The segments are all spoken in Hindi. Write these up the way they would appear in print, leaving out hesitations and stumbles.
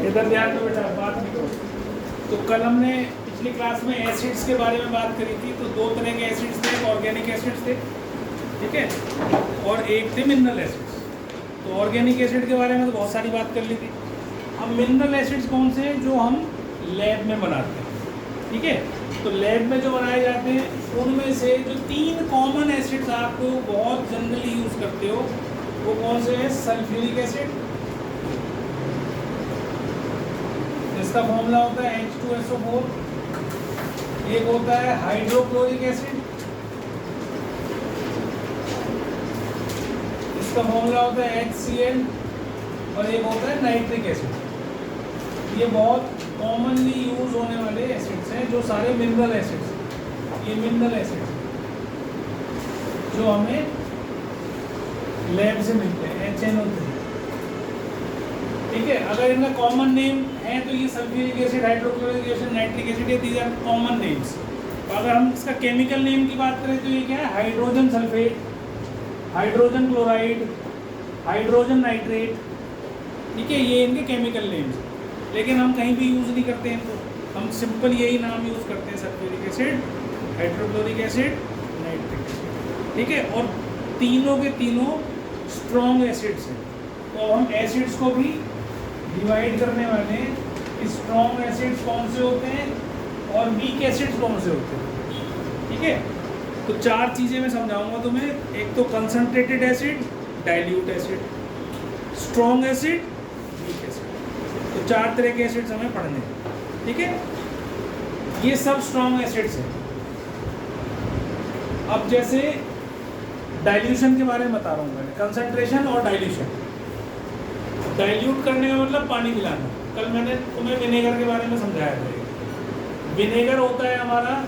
इधर ध्यान दो बेटा, बात नहीं करो। तो कल हमने पिछली क्लास में एसिड्स के बारे में बात करी थी। तो दो तरह के एसिड्स थे, ऑर्गेनिक एसिड्स थे, ठीक है, और एक थे मिनरल एसिड्स। तो ऑर्गेनिक एसिड के बारे में तो बहुत सारी बात कर ली थी। अब मिनरल एसिड्स कौन से हैं? जो हम लैब में बनाते हैं, ठीक है। तो लैब में जो बनाए जाते हैं उनमें से जो 3 कॉमन एसिड्स आप लोग बहुत जनरली यूज़ करते हो वो कौन से हैं? सल्फ्यूरिक एसिड, इसका फॉर्मूला होता है H2SO4। एक होता है हाइड्रोक्लोरिक एसिड, इसका फॉर्मूला होता है HCl। और एक होता है नाइट्रिक एसिड। ये बहुत कॉमनली यूज होने वाले एसिड्स हैं, जो सारे मिनरल एसिड्स। ये मिनरल एसिड्स जो हमें लैब से मिलते हैं, HNO3, ठीक है। अगर इनका कॉमन नेम है तो ये sulphuric acid, hydrochloric acid, nitric acid, ये दीज आर कॉमन नेम्स। तो अगर हम इसका केमिकल नेम की बात करें तो ये क्या है? Hydrogen sulphate, hydrogen chloride, hydrogen nitrate, ठीक है। ये इनके केमिकल नेम्स। लेकिन हम कहीं भी यूज़ नहीं करते हैं, तो हम सिंपल यही नाम यूज़ करते हैं, sulphuric acid, hydrochloric acid, nitric acid, ठीक है। और तीनों के तीनों स्ट्रॉन्ग एसिड्स हैं। तो हम एसिड्स को भी डिवाइड करने वाले स्ट्रॉन्ग एसिड्स कौन से होते हैं और वीक एसिड्स कौन से होते हैं, ठीक है। तो 4 चीज़ें मैं समझाऊंगा तुम्हें। एक तो concentrated acid, dilute acid, strong acid, weak acid. तो 4 तरह के एसिड्स हमें पढ़ने हैं, ठीक है। ये सब स्ट्रॉन्ग एसिड्स हैं। अब जैसे डाइल्यूशन के बारे में बता रहा हूँ मैंने, कंसंट्रेशन और डाइल्यूशन। डाइल्यूट करने का मतलब पानी मिलाना। कल मैंने तुम्हें विनेगर के बारे में समझाया था। विनेगर होता है हमारा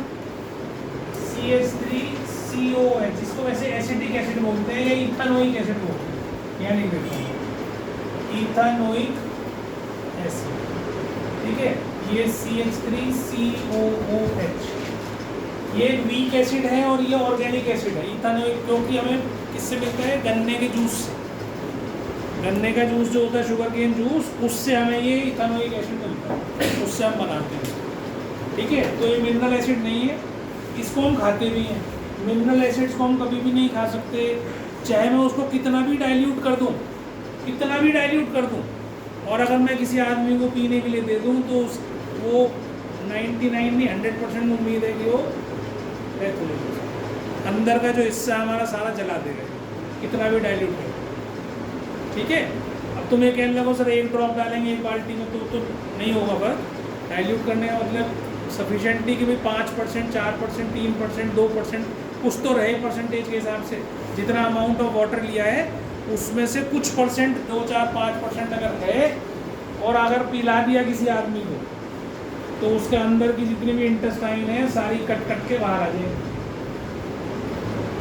CH3COH, जिसको वैसे एसिटिक एसिड बोलते हैं या इथानोइक एसिड बोलते हैं, यानी इथानोइक एसिड, ठीक है। ये CH3COOH, ये वीक एसिड है और ये ऑर्गेनिक एसिड है। इथानोइक क्योंकि हमें किससे मिलता है? गन्ने के जूस से। गन्ने का जूस जो होता है, शुगर केन जूस, उससे हमें ये इथानोइक एसिड मिलता है, उससे हम बनाते हैं, ठीक है। तो ये मिनरल एसिड नहीं है, इसको हम खाते भी हैं। मिनरल एसिड्स को हम कभी भी नहीं खा सकते, चाहे मैं उसको कितना भी डाइल्यूट कर दूं, कितना भी डाइल्यूट कर दूं। और अगर मैं किसी आदमी को पीने के लिए दे दूं तो वो 99 नहीं 100% उम्मीद है कि वो डेथ हो जाएगी। अंदर का जो हिस्सा हमारा सारा जला देगा, कितना भी डाइल्यूट करें, ठीक है। अब तुम ये कहने लगो सर 1 ड्रॉप डालेंगे 1 बाल्टी में तो नहीं होगा। पर डाइल्यूट करने का मतलब सफिशेंटली कि भाई 5%, 4%, 3%, 2%, कुछ तो रहे परसेंटेज के हिसाब से। जितना अमाउंट ऑफ वाटर लिया है उसमें से कुछ परसेंट, 2, 4, 5% अगर है, और अगर पिला दिया किसी आदमी को तो उसके अंदर की जितनी भी इंटेस्टाइन है सारी कट कट के बाहर आ जाएगी।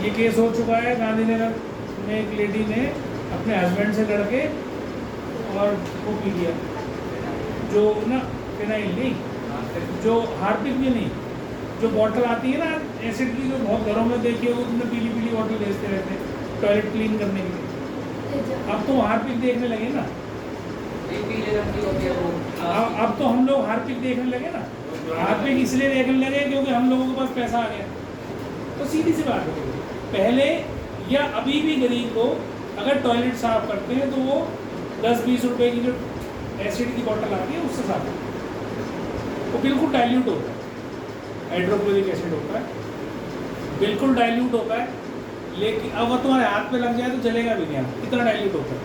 ये केस हो चुका है गांधीनगर में। एक लेडी ने अपने हस्बैंड से लड़के और वो पी लिया, जो ना फिनाइल नहीं, जो हार्पिक भी नहीं, जो बॉटल आती है ना एसिड की, जो बहुत घरों में देखी होगी तुमने, पीली पीली बॉटल बेचते रहते हैं टॉयलेट क्लीन करने के लिए। अब तो हार्पिक देखने लगे ना, अब तो हम लोग हार्पिक देखने लगे ना। हार्पिक इसलिए देखने लगे क्योंकि हम लोगों के पास पैसा आ गया। तो सीधी सी बात है, पहले या अभी भी गरीब लोग अगर टॉयलेट साफ करते हैं तो वो 10-20 रुपए की जो एसिड की बोतल आती है उससे साफ करते हैं। वो बिल्कुल डाइल्यूट होता है, हाइड्रोक्लोरिक एसिड होता है, बिल्कुल डाइल्यूट होता है। लेकिन अब वो तुम्हारे हाथ पे लग जाए तो जलेगा भी नहीं, इतना डाइल्यूट होता है।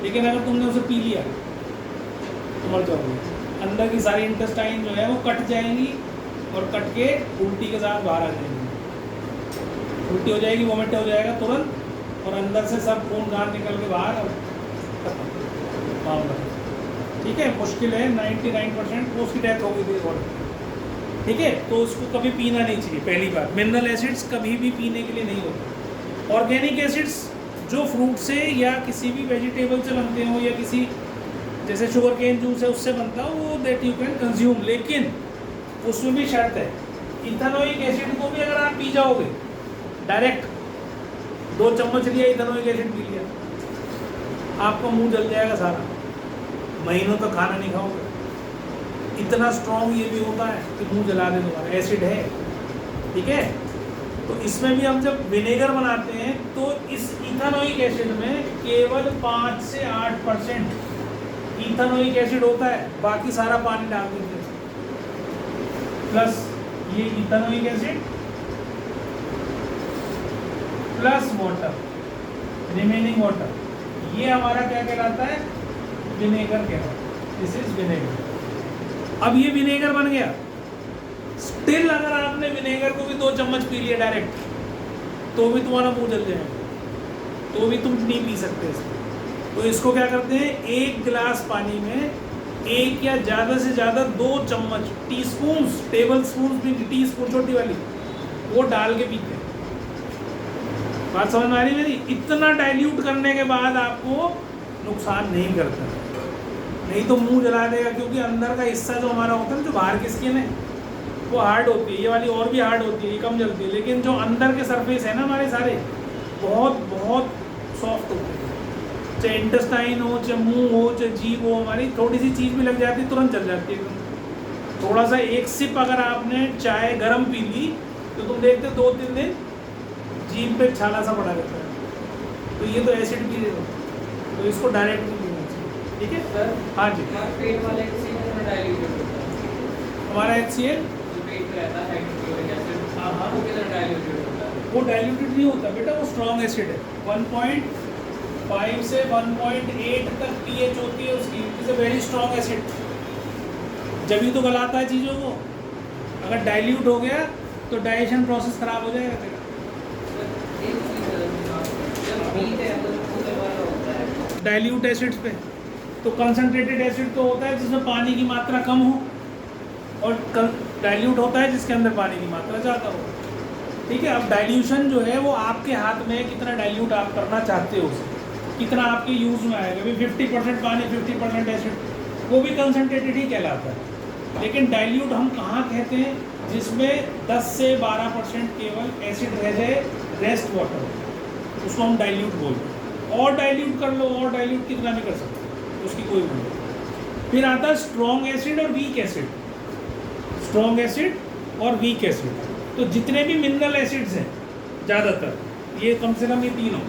लेकिन अगर तुमने उसे पी लिया तो मर जाओगे। अंदर की सारी इंटेस्टाइन जो है वो कट जाएंगी और कट के उल्टी के साथ बाहर आ जाएंगी। उल्टी हो जाएगी, वोमिट हो जाएगा तुरंत, और अंदर से सब खून गार निकल के बाहर और खत्म मामला, ठीक है। मुश्किल है 99% उसकी डेथ हो गई थी और, ठीक है। तो उसको कभी पीना नहीं चाहिए, पहली बात। मिनरल एसिड्स कभी भी पीने के लिए नहीं होते। ऑर्गेनिक एसिड्स जो फ्रूट से या किसी भी वेजिटेबल से बनते हो, या किसी जैसे शुगर केन जूस है उससे बनता हो, वो दैट यू कैन कंज्यूम। लेकिन उसमें भी शर्त है, इथानोइक एसिड को भी अगर आप पी जाओगे डायरेक्ट, 2 चम्मच लिया इथानोइक एसिड पी लिया, आपका मुंह जल जाएगा सारा। महीनों तक खाना नहीं खाओगे। इतना स्ट्रॉन्ग ये भी होता है कि मुंह जला दे तुम्हारा, एसिड है। ठीक है, तो इसमें भी हम जब विनेगर बनाते हैं तो इस इथेनोइक एसिड में केवल 5 से 8% इथेनोइक एसिड होता है, बाकी सारा पानी डाल देते हैं। प्लस ये ethanoic acid plus water, remaining water, ये हमारा क्या कहलाता है? विनेगर कहलाता है। This is vinegar. अब ये विनेगर बन गया। स्टिल अगर आपने विनेगर को भी 2 चम्मच पी लिया डायरेक्ट, तो भी तुम्हारा मुंह जल जाएगा, तो भी तुम नहीं पी सकते इसको। तो इसको क्या करते हैं, 1 गिलास पानी में 1 या ज़्यादा से ज़्यादा 2 चम्मच, टीस्पून, टेबल स्पून भी, टीस्पून छोटी वाली, वो डाल के पीते हैं। बात समझ में आ रही मेरी? इतना डाइल्यूट करने के बाद आपको नुकसान नहीं करता, नहीं तो मुंह जला देगा, क्योंकि अंदर का हिस्सा जो हमारा होता है ना, जो बाहर की स्किन है वो हार्ड होती है, ये वाली और भी हार्ड होती है, ये कम जलती है, लेकिन जो अंदर के सरफेस है ना हमारे सारे, बहुत बहुत सॉफ्ट होते हैं। चाहे इंटेस्टाइन हो, चाहे मुंह हो, चाहे जीभ हो, हमारी थोड़ी सी चीज़ भी लग जाती है तुरंत जल जाती है एकदम। थोड़ा सा 1 सिप अगर आपने चाय गर्म पी ली तो तुम देखते 2-3 दिन जीभ पे छाला सा पड़ा रहता है। तो ये तो एसिड की, तो इसको डायरेक्ट नहीं पीना चाहिए। ठीक है सर? हाँ जी। पेट वाले हमारा HCl वो डाइल्यूटेड नहीं होता बेटा, वो स्ट्रॉन्ग एसिड है। 1.5 से 1.8 तक pH होती है उसकी। It's a very strong acid, जब ही तो गलाता है चीज़ों को। अगर डाइल्यूट हो गया तो डाइजेशन प्रोसेस खराब हो जाएगा तेरा। डाइल्यूट एसिड्स पे तो कंसनट्रेटेड एसिड तो होता है जिसमें पानी की मात्रा कम हो, और डाइल्यूट होता है जिसके अंदर पानी की मात्रा ज़्यादा हो। ठीक है, अब डाइल्यूशन जो है वो आपके हाथ में है, कितना डाइल्यूट आप करना चाहते हो उसे, कितना आपके यूज़ में आएगा। अभी 50% पानी 50% एसिड, वो भी कंसनट्रेटेड ही कहलाता है। लेकिन डाइल्यूट हम कहाँ कहते हैं? जिसमें 10 से 12% केवल एसिड रह जाए, रेस्ट वाटर, उसको हम डाइल्यूट बोलते हैं। और डाइल्यूट कर लो, और डाइल्यूट कितना भी कर सकते हो, उसकी कोई वो नहीं। फिर आता है स्ट्रॉन्ग एसिड और वीक एसिड। स्ट्रॉन्ग एसिड और वीक एसिड, तो जितने भी मिनरल एसिड्स हैं ज़्यादातर, ये कम से कम ये तीनों,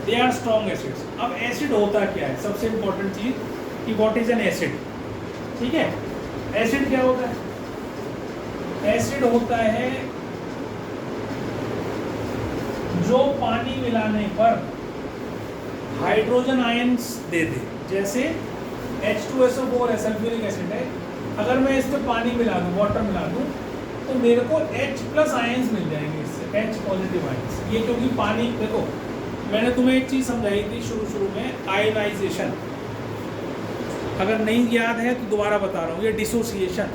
दे आर स्ट्रॉन्ग एसिड्स। अब एसिड होता क्या है? सबसे इम्पोर्टेंट चीज़ कि व्हाट इज एन एसिड। ठीक है, एसिड क्या होता है? एसिड होता है जो पानी मिलाने पर हाइड्रोजन आयंस दे दे। जैसे H2SO4 है, सल्फ्यूरिक एसिड है, अगर मैं इस पर पानी मिला दूँ, वाटर मिला दूँ, तो मेरे को H+ आयंस मिल जाएंगे इससे, H पॉजिटिव आयंस। ये क्योंकि पानी, देखो मैंने तुम्हें एक चीज़ समझाई थी शुरू में, आयनाइजेशन। अगर नहीं याद है तो दोबारा बता रहा हूँ, ये डिसोसिएशन।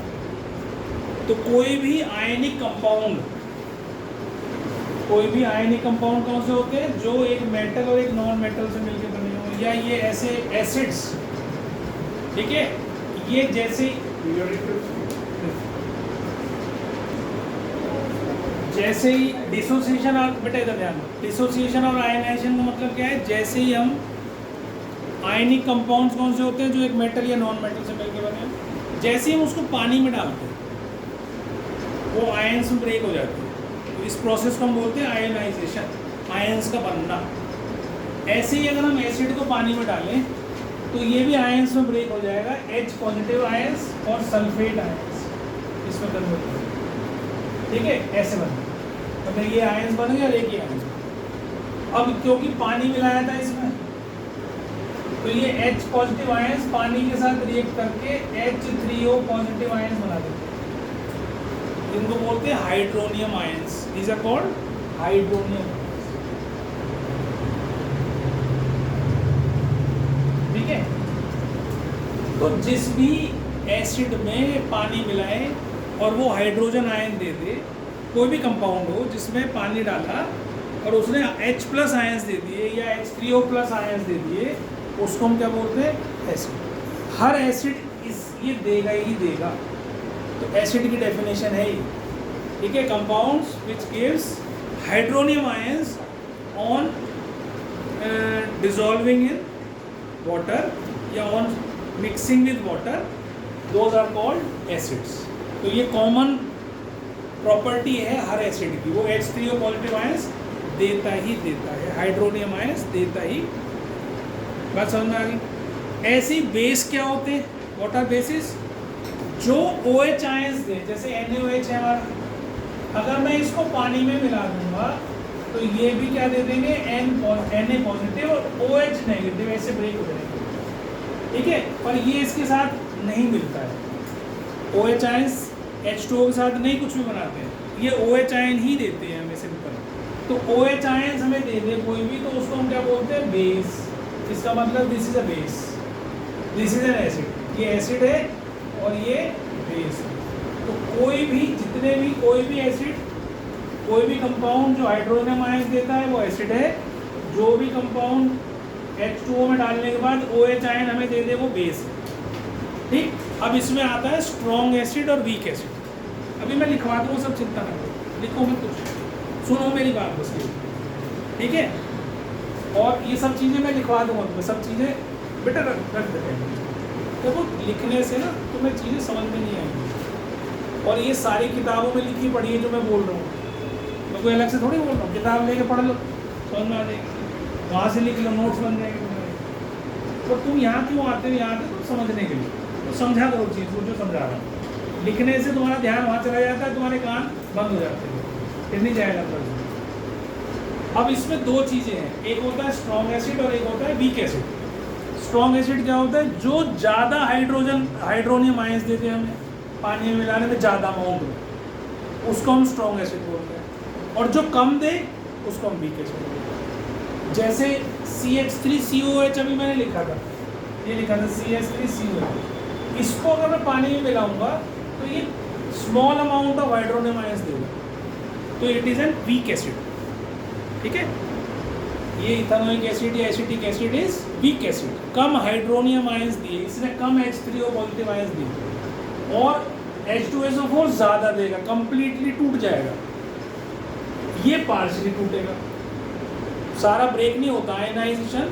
तो कोई भी आयनिक कंपाउंड, कोई भी आयनिक कंपाउंड कौन से होते हैं? जो एक मेटल और एक नॉन मेटल से मिलकर बने हो, या ये ऐसे एसिड्स। ठीक है, ये जैसे ही डिसोसिएशन, और बेटा इधर ध्यान दो, डिसोसिएशन और आयनाइजेशन का मतलब क्या है? जैसे ही हम आयनिक कंपाउंड्स कौन से होते हैं जो एक मेटल या नॉन मेटल से मिलकर बने हैं, जैसे ही हम उसको पानी में डालते हैं वो आयंस में ब्रेक हो जाते हैं। तो इस प्रोसेस को हम बोलते हैं आयनाइजेशन, आयंस का बनना। ऐसे ही अगर हम एसिड को पानी में डालें तो ये भी आयंस में ब्रेक हो जाएगा, H पॉजिटिव आयंस और सल्फेट आयंस इसमें कन्वर्ट हो जाएगा। ठीक है, ऐसे बनना, मतलब ये आयंस बन गया और एक ही आयंस। अब क्योंकि पानी मिलाया था इसमें, तो ये H पॉजिटिव आयंस पानी के साथ रिएक्ट करके H3O पॉजिटिव आयंस बना देते हैं। इनको बोलते हैं hydronium ions. These are called hydronium ions. ठीक है, तो जिस भी एसिड में पानी मिलाए और वो हाइड्रोजन आयन दे दे, कोई भी कंपाउंड हो जिसमें पानी डाला और उसने H+ आयंस दे दिए या H3O+ आयंस दे दिए, उसको हम क्या बोलते हैं? एसिड। हर एसिड ये देगा ही देगा, तो एसिड की डेफिनेशन है ये। ठीक है, compounds which gives hydronium ions on dissolving in water या on mixing with water, those are called acids. तो ये कॉमन प्रॉपर्टी है हर एसिड की, वो H3O पॉजिटिव आयंस देता ही देता है, हाइड्रोनियम आयंस देता ही। बात समझ में आ गई। ऐसी बेस क्या होते हैं, व्हाट आर बेसिस, जो OH आयंस दे, जैसे NaOH है हमारा, अगर मैं इसको पानी में मिला दूंगा तो ये भी क्या दे देंगे, Na पॉजिटिव और OH नेगेटिव, ऐसे ब्रेक हो जाएंगे, ठीक है। पर ये इसके साथ नहीं मिलता है, OH आयंस H2O के साथ नहीं कुछ भी बनाते हैं, ये OH आयन ही देते हैं हमें सिंपल। तो OH आयंस हमें दे दे कोई भी, तो उसको हम क्या बोलते हैं, बेस। इसका मतलब this is a base, this is an acid, ये एसिड है और ये बेस है। तो कोई भी, जितने भी कोई भी एसिड, कोई भी कंपाउंड जो हाइड्रोजन आयंस देता है वो एसिड है, जो भी कंपाउंड H2O में डालने के बाद OH आयन हमें दे दे वो बेस है, ठीक। अब इसमें आता है स्ट्रॉन्ग एसिड और वीक एसिड। अभी मैं लिखवा दूँ, सब चिंता ना करो, लिखो मत कुछ, सुनो मेरी बात बस, ठीक है। और ये सब चीज़ें मैं लिखवा दूँगा तुम्हें, सब चीज़ें बेटा रख देते हैं। देखो लिखने से ना तुम्हें चीज़ें समझ में नहीं आएंगी, और ये सारी किताबों में लिखी पड़ी है जो मैं बोल रहा हूँ, मैं कोई अलग से थोड़ी बोल रहा हूँ। किताब लेके पढ़ लो, समझ में आ जाएगी, वहाँ से लिख लो, नोट्स बन जाएंगे तुम्हारे। तो तुम यहाँ क्यों आते हो, यहाँ आते तो समझने के लिए, तो समझा करो चीज़ को जो समझा रहा हूँ। लिखने से तुम्हारा ध्यान वहाँ चला जाता है, तुम्हारे कान बंद हो जाते हैं, फिर नहीं जाएगा अंदर। अब इसमें दो चीज़ें हैं, एक होता है स्ट्रॉन्ग एसिड और एक होता है वीक एसिड। स्ट्रॉन्ग एसिड क्या होता है, जो ज़्यादा हाइड्रोनियम आयंस देते हैं हमें पानी में मिलाने में ज़्यादा अमाउंट में, उसको हम स्ट्रॉन्ग एसिड बोलते हैं। और जो कम दे उसको हम वीक एसिड बोलते हैं। जैसे CH3COH अभी मैंने लिखा था, ये लिखा था CH3COH, इसको अगर मैं पानी में मिलाऊंगा तो ये small amount of hydronium ions देगा, तो it is an weak acid, ठीक है। ये इथेनोइक एसिड या acetic acid is weak acid, come hydronium ions दिए, इसने कम H3O पॉजिटिव आयंस दिए, और H2SO4 ज़्यादा देगा, कंप्लीटली टूट जाएगा। ये पार्शियली टूटेगा, सारा ब्रेक नहीं होता, आयनाइजेशन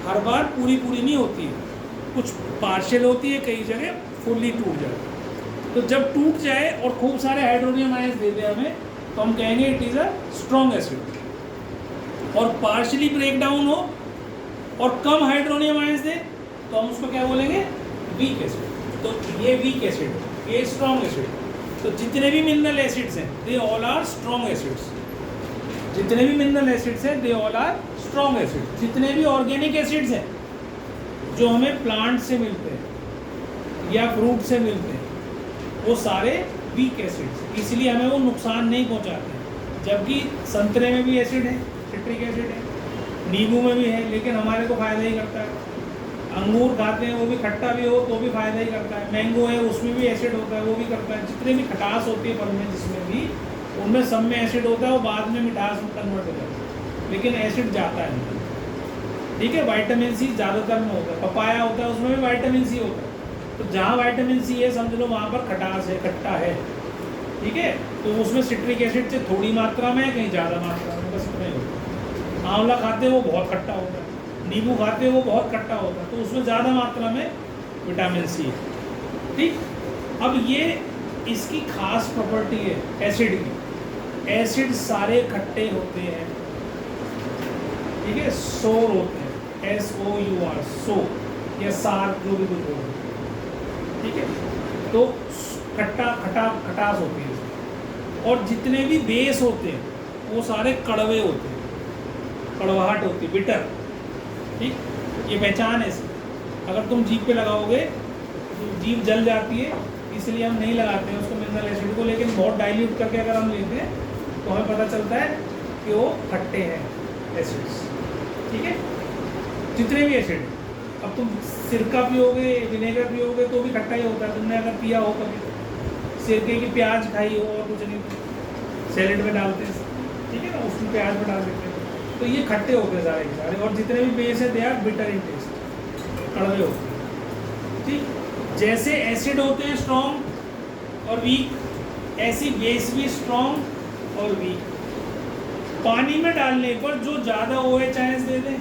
हर बार पूरी नहीं होती है, कुछ पार्शियल होती है, कई जगह फुल्ली टूट जाए। तो जब टूट जाए और खूब सारे हाइड्रोनियम आयंस दे दे हमें, तो हम कहेंगे it is a strong acid. और पार्शियली ब्रेक डाउन हो और कम हाइड्रोनियम आयंस दे, तो हम उसको क्या बोलेंगे, वीक एसिड। तो ये वीक एसिड, ये स्ट्रॉन्ग एसिड। तो जितने भी मिनरल एसिड्स हैं they all are strong acids, जितने भी मिनरल एसिड्स हैं they all are strong acid. जितने भी ऑर्गेनिक एसिड्स हैं जो हमें प्लांट से मिलते हैं या फ्रूट से मिलते हैं, वो सारे वीक एसिड्स, इसलिए हमें वो नुकसान नहीं पहुंचाते। जबकि संतरे में भी एसिड है, सिट्रिक एसिड है, नींबू में भी है, लेकिन हमारे को फ़ायदा ही करता है। अंगूर खाते हैं वो भी खट्टा भी हो तो भी फ़ायदा ही करता है। मैंगो है उसमें भी एसिड होता है, वो भी करता है। जितने भी खटास होती है फल में, जिसमें भी, उनमें सब में एसिड होता है, वो बाद में मिठास में कन्वर्ट हो जाता है, लेकिन एसिड जाता है, ठीक है। विटामिन सी ज़्यादातर में होता है, पपाया होता है उसमें भी विटामिन सी होता है। तो जहाँ विटामिन सी है समझ लो वहाँ पर खटास है, खट्टा है, ठीक है। तो उसमें सिट्रिक एसिड से थोड़ी मात्रा में है, कहीं ज़्यादा मात्रा में, बस इतना ही होता है। आंवला खाते हैं वो बहुत खट्टा होता है, नींबू खाते हैं वो बहुत खट्टा होता है, तो उसमें ज़्यादा मात्रा में विटामिन सी है, ठीक। अब ये इसकी खास प्रॉपर्टी है एसिड की, एसिड सारे खट्टे होते हैं, ठीक है, सोर होते हैं, SOUR, सो या सार, जो भी कुछ बोलो, ठीक है। तो खटास होती है। और जितने भी बेस होते हैं वो सारे कड़वे होते हैं, कड़वाहट होती है, बिटर, ठीक। ये पहचान है इसकी। अगर तुम जीभ पे लगाओगे तो जीभ जल जाती है, इसलिए हम नहीं लगाते हैं उसको, मिनरल एसिड को। लेकिन बहुत डाइल्यूट करके अगर हम लेते हैं तो हमें पता चलता है कि वो खट्टे हैं एसिड्स, ठीक है। जितने भी एसिड, अब तुम सिरका पियोगे, विनेगर पियोगे तो भी खट्टा ही होता है। तुमने अगर पिया हो कभी सिरके की प्याज खाई हो, और कुछ नहीं, सैलेड में डालते हैं, ठीक है ना, उसमें प्याज में डाल देते हैं, तो ये खट्टे होते हैं सारे के सारे। और जितने भी बेस है they are bitter in taste, कड़वे होते हैं, ठीक। जैसे एसिड होते हैं स्ट्रॉन्ग और वीक, ऐसी बेस भी स्ट्रॉन्ग और वीक। पानी में डालने पर जो ज़्यादा OH आयंस दे दें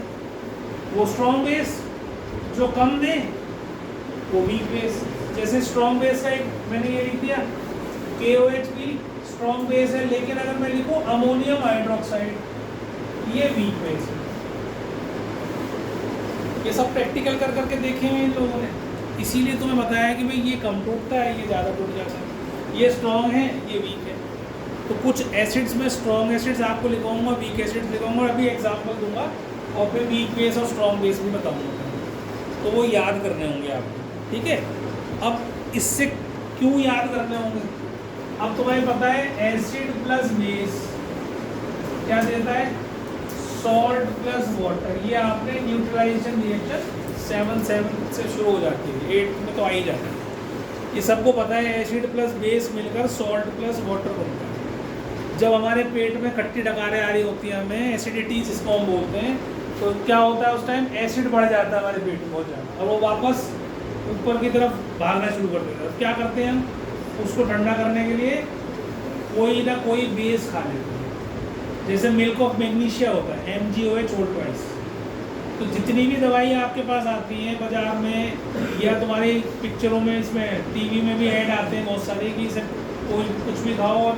वो स्ट्रॉन्ग बेस, जो कम दे वो वीक बेस। जैसे स्ट्रॉन्ग बेस का एक मैंने ये लिख दिया KOH भी स्ट्रॉन्ग बेस है, लेकिन अगर मैं लिखूं अमोनियम हाइड्रोक्साइड ये वीक बेस है। ये सब प्रैक्टिकल कर करके देखे हैं इन लोगों ने, इसीलिए तुम्हें बताया कि भाई ये कम टूटता है, ये ज़्यादा टूट जाता है, ये स्ट्रॉन्ग है, ये वीक है। तो कुछ एसिड्स में स्ट्रॉन्ग एसिड्स आपको लिखाऊंगा, वीक एसिड्स लिखाऊंगा, अभी एग्जांपल दूंगा और फिर वीक बेस और स्ट्रॉन्ग बेस भी बताऊंगा, तो वो याद करने होंगे आपको, ठीक है। अब इससे क्यों याद करने होंगे, अब तुम्हें पता है एसिड प्लस बेस क्या देता है, सॉल्ट प्लस वाटर। ये आपने न्यूट्रलाइजेशन रिएक्शन 7 से शुरू हो जाती है, 8 में तो आ ही जाता है। ये सबको पता है एसिड प्लस बेस मिलकर सॉल्ट प्लस वाटर बनता है। जब हमारे पेट में खट्टी डकारें आ रही होती हैं, हमें एसिडिटी जिसको हम बोलते हैं, तो क्या होता है उस टाइम एसिड बढ़ जाता है हमारे पेट में बहुत ज़्यादा, और वो वापस ऊपर की तरफ भागना शुरू कर देता है। क्या करते हैं हम, उसको ठंडा करने के लिए कोई ना कोई बेस खा लेते हैं। जैसे मिल्क ऑफ मैग्नीशिया होता है MgOH होल ट्वाइस। तो जितनी भी दवाई आपके पास आती हैं बाज़ार में या तुम्हारी पिक्चरों में, इसमें टीवी में भी ऐड आते हैं बहुत सारे कि इसे कोई कुछ भी खाओ और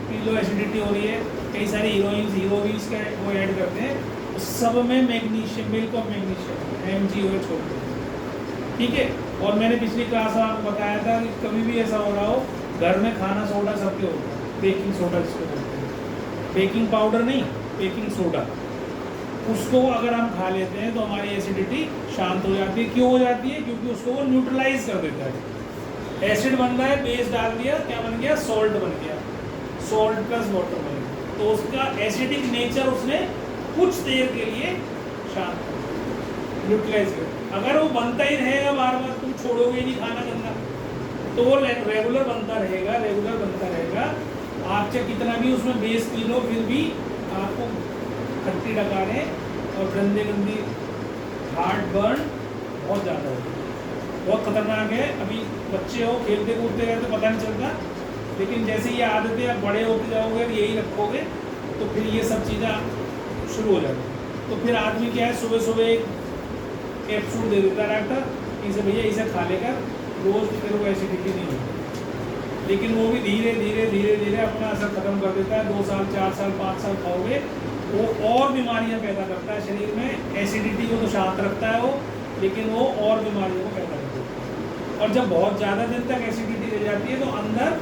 पी लो, एसिडिटी हो रही है, कई सारे हीरोइंस का वो ऐड करते हैं, उस सब में magnesium, milk of magnesium MgOH whole twice, ठीक है। और मैंने पिछली क्लास में आपको बताया था कि कभी भी ऐसा हो रहा हो, घर में खाना सोडा सबके होता है, बेकिंग सोडा जिसको बोलते हैं, बेकिंग पाउडर नहीं, बेकिंग सोडा, उसको अगर हम खा लेते हैं तो हमारी एसिडिटी शांत हो जाती है। क्यों हो जाती है, क्योंकि उसको वो न्यूट्रलाइज कर देता है। एसिड बन रहा है, बेस डाल दिया, क्या बन गया, सॉल्ट बन गया, सॉल्ट प्लस वाटर बन गया, तो उसका एसिडिक नेचर उसने कुछ देर के लिए शांत न्यूट्रलाइज कर। अगर वो बनता ही रहेगा बार बार, तुम छोड़ोगे ही नहीं खाना गंदा, तो वो रेगुलर बनता रहेगा, रेगुलर बनता रहेगा। आप चाहे कितना भी उसमें बेस पी लो, फिर भी आपको खट्टी डकारें और गंदे गंदी हार्ट बर्न बहुत ज़्यादा होती है, बहुत खतरनाक है। अभी बच्चे हो, खेलते कूदते रहते पता नहीं चलता, लेकिन जैसे ये आदतें आप बड़े होते जाओगे, यही रखोगे, तो फिर ये सब चीज़ें शुरू हो जाती है। तो फिर आदमी क्या है, सुबह सुबह एक कैप्सूल दे देता है डॉक्टर, इसे भैया इसे खा लेकर रोज़ फिर वो एसिडिटी नहीं होती, लेकिन वो भी धीरे धीरे धीरे धीरे अपना असर खत्म कर देता है। 2 साल 4 साल 5 साल खाओगे, वो और बीमारियां पैदा करता है शरीर में। एसिडिटी को तो शांत रखता है वो, लेकिन वो और बीमारियों को पैदा करता है। और जब बहुत ज़्यादा दिन तक एसिडिटी रह जाती है तो अंदर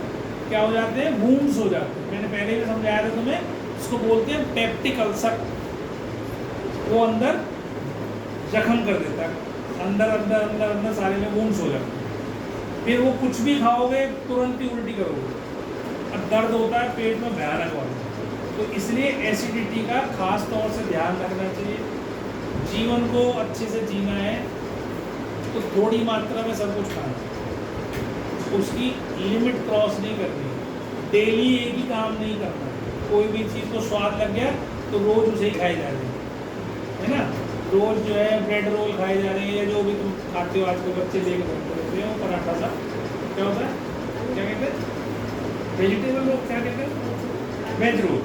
क्या हो जाते हैं, वूंड्स हो जाते हैं। मैंने पहले भी समझाया था तुम्हें, उसको बोलते हैं पेप्टिक अल्सर। वो अंदर जख्म कर देता है, अंदर अंदर अंदर अंदर सारे में वूंड्स हो जाते हैं। फिर वो कुछ भी खाओगे तुरंत ही उल्टी करोगे, और दर्द होता है पेट में भयानक वाला। तो इसलिए एसिडिटी का खास तौर से ध्यान रखना चाहिए। जीवन को अच्छे से जीना है तो थोड़ी मात्रा में सब कुछ खाना है, उसकी लिमिट क्रॉस नहीं करनी है। डेली एक ही काम नहीं करना है। कोई भी चीज़ को स्वाद लग गया तो रोज़ उसे ही खाई जा रही है ना। रोज़ जो है ब्रेड रोल खाए जा रहे हैं, या जो भी तुम खाते हो आजकल बच्चे लेके बनते रहते हैं, वो पराठा सा क्या होता है, क्या कहते हैं, वेजिटेबल रोल, क्या कहते हैं, वेज रोल,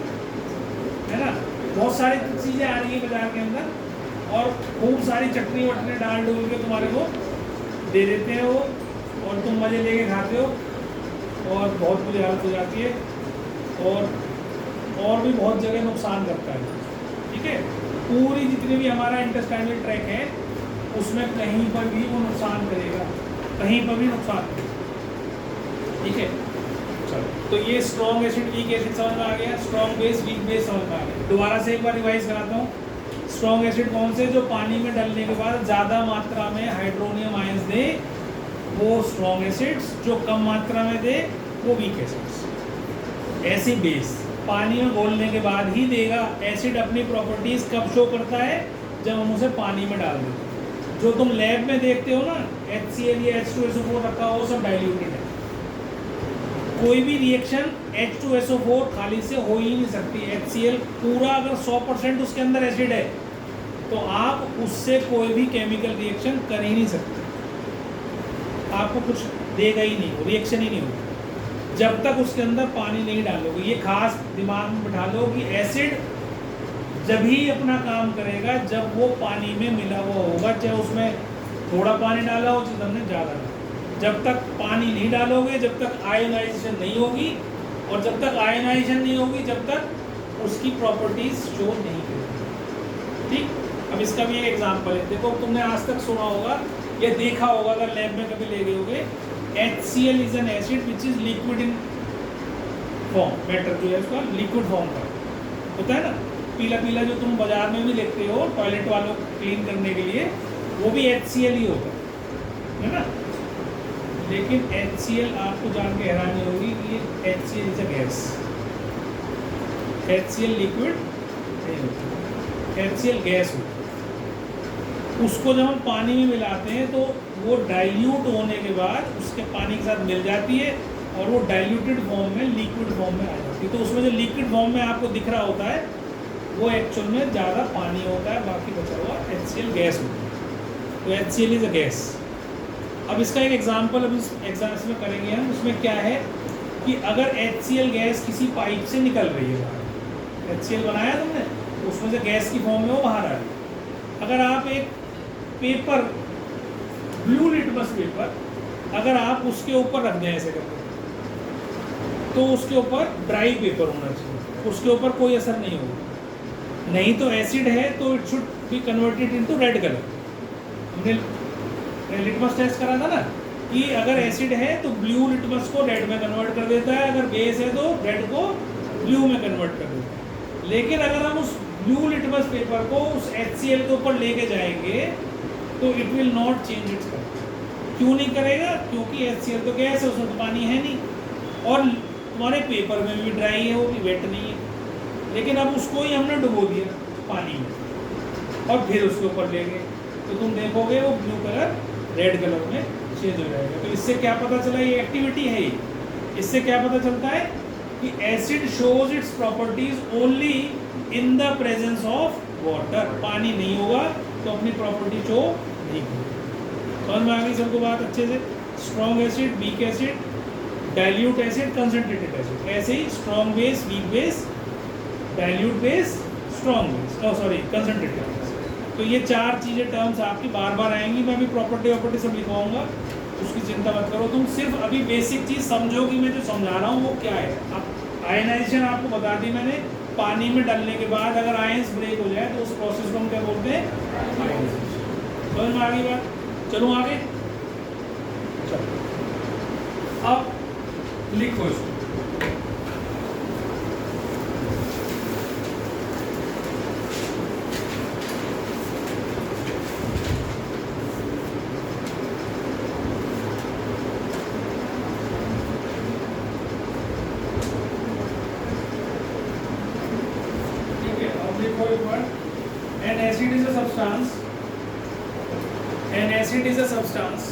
है ना। बहुत सारी चीज़ें आ रही है बाजार के अंदर, और खूब सारी चटनी वटनी डाल डूल के तुम्हारे को दे देते हैं वो, और तुम मज़े लेके खाते हो, और बहुत बुरी हालत हो जाती है, और भी बहुत जगह नुकसान करता है, ठीक है। पूरी जितनी भी हमारा इंटेस्टाइनल ट्रैक है उसमें कहीं पर भी वो नुकसान करेगा, कहीं पर भी नुकसान करेगा, ठीक है। चलो, तो ये स्ट्रॉन्ग एसिड वीक एसिड समझ में आ गया, स्ट्रॉन्ग बेस वीक बेस समझ में आ गया। दोबारा से एक बार रिवाइज कराता हूँ। स्ट्रॉन्ग एसिड कौन से, जो पानी में डालने के बाद ज़्यादा मात्रा में हाइड्रोनियम आयंस दे, वो स्ट्रॉन्ग एसिड्स। जो कम मात्रा में दे वो वीक एसिड्स। ऐसी बेस पानी में घोलने के बाद ही देगा। एसिड अपनी प्रॉपर्टीज़ कब शो करता है, जब हम उसे पानी में डाल देते हैं। जो तुम लैब में देखते हो ना, HCl या H2SO4 रखा हो, सब डाइल्यूटेड है। कोई भी रिएक्शन H2SO4 खाली से हो ही नहीं सकती। HCl पूरा अगर 100% उसके अंदर एसिड है तो आप उससे कोई भी केमिकल रिएक्शन कर ही नहीं सकते, आपको कुछ देगा ही नहीं, रिएक्शन ही नहीं होगा जब तक उसके अंदर पानी नहीं डालोगे। ये खास दिमाग में बिठा लो कि एसिड जब ही अपना काम करेगा जब वो पानी में मिला हुआ होगा, चाहे उसमें थोड़ा पानी डाला वो चीज़ हमने ज़्यादा डाला। जब तक पानी नहीं डालोगे, जब तक आयोनाइजेशन नहीं होगी, और जब तक आयोनाइजेशन नहीं होगी जब तक उसकी प्रॉपर्टीज शो नहीं करेगी। ठीक, अब इसका भी एक एग्जांपल है। देखो तुमने आज तक सुना होगा या देखा होगा, अगर लैब में कभी ले गए होगे, HCl is an acid which is liquid in form, matter जो है उसका लिक्विड फॉर्म का होता है ना, पीला पीला जो तुम बाजार में भी देखते हो टॉयलेट वालों क्लीन करने के लिए, वो भी HCl ही होता है ना। लेकिन HCl आपको जान के हैरानी होगी कि ये HCl is a gas, HCl liquid नहीं होता, HCl गैस होता है। उसको जब हम पानी में मिलाते हैं तो वो डाइल्यूट होने के बाद उसके पानी के साथ मिल जाती है और वो डाइल्यूटेड फॉर्म में लिक्विड फॉर्म में आ जाती है। तो उसमें जो लिक्विड फॉर्म में आपको दिख रहा होता है वो एक्चुअल में ज़्यादा पानी होता है, बाकी बचा हुआ HCl गैस होता है। तो HCl इज अ गैस। अब इसका एक एग्जांपल अब इस एग्जाम्पल में करेंगे हम। उसमें क्या है कि अगर HCl गैस किसी पाइप से निकल रही है बाहर, HCl बनाया तुमने, उसमें से गैस की फॉर्म में वो बाहर आ रही है। अगर आप एक पेपर, ब्लू लिटमस पेपर, अगर आप उसके ऊपर रख दें ऐसे करके, तो उसके ऊपर ड्राई पेपर होना चाहिए, उसके ऊपर कोई असर नहीं होगा। नहीं तो एसिड है तो it should be converted into red colour. हमने लिटमस टेस्ट करा था ना कि अगर एसिड है तो ब्लू लिटमस को रेड में कन्वर्ट कर देता है, अगर बेस है तो रेड को ब्लू में कन्वर्ट कर देता है। लेकिन अगर हम उस ब्लू लिटमस पेपर को उस HCl के ऊपर लेके जाएंगे तो it will not change its colour. क्यों नहीं करेगा? क्योंकि HCl तो गैस है, उसमें तो पानी है नहीं, और तुम्हारे पेपर में भी ड्राई है, वो भी वेट नहीं है। लेकिन अब उसको ही हमने डुबो दिया पानी में और फिर उसके ऊपर ले गए तो तुम देखोगे वो ब्लू कलर रेड कलर में चेंज हो जाएगा। तो इससे क्या पता चला, ये एक्टिविटी है ये। इससे क्या पता चलता है कि acid shows its properties only in the presence of water. पानी नहीं होगा तो अपनी प्रॉपर्टी शो नहीं होगी। समझ में आ गई सबको बात अच्छे से? Strong acid, weak acid, dilute acid, concentrated acid. ऐसे ही strong base, weak base, dilute base, strong base, sorry concentrated base. तो ये चार चीज़ें टर्म्स आपकी बार बार आएंगी। मैं अभी प्रॉपर्टी सब लिखवाऊंगा, उसकी चिंता मत करो। तुम सिर्फ अभी बेसिक चीज़ समझो कि मैं जो समझा रहा हूँ वो क्या है। अब आयनाइजेशन आपको बता दी मैंने। पानी में डालने के बाद अगर आयंस ब्रेक हो जाए तो उस प्रोसेस को हम क्या बोलते हैं? आयनाइजेशन। समझ में आ गई बात? चलो आगे। चलो अब लिखो इसको। An acid is a substance. An acid is a substance.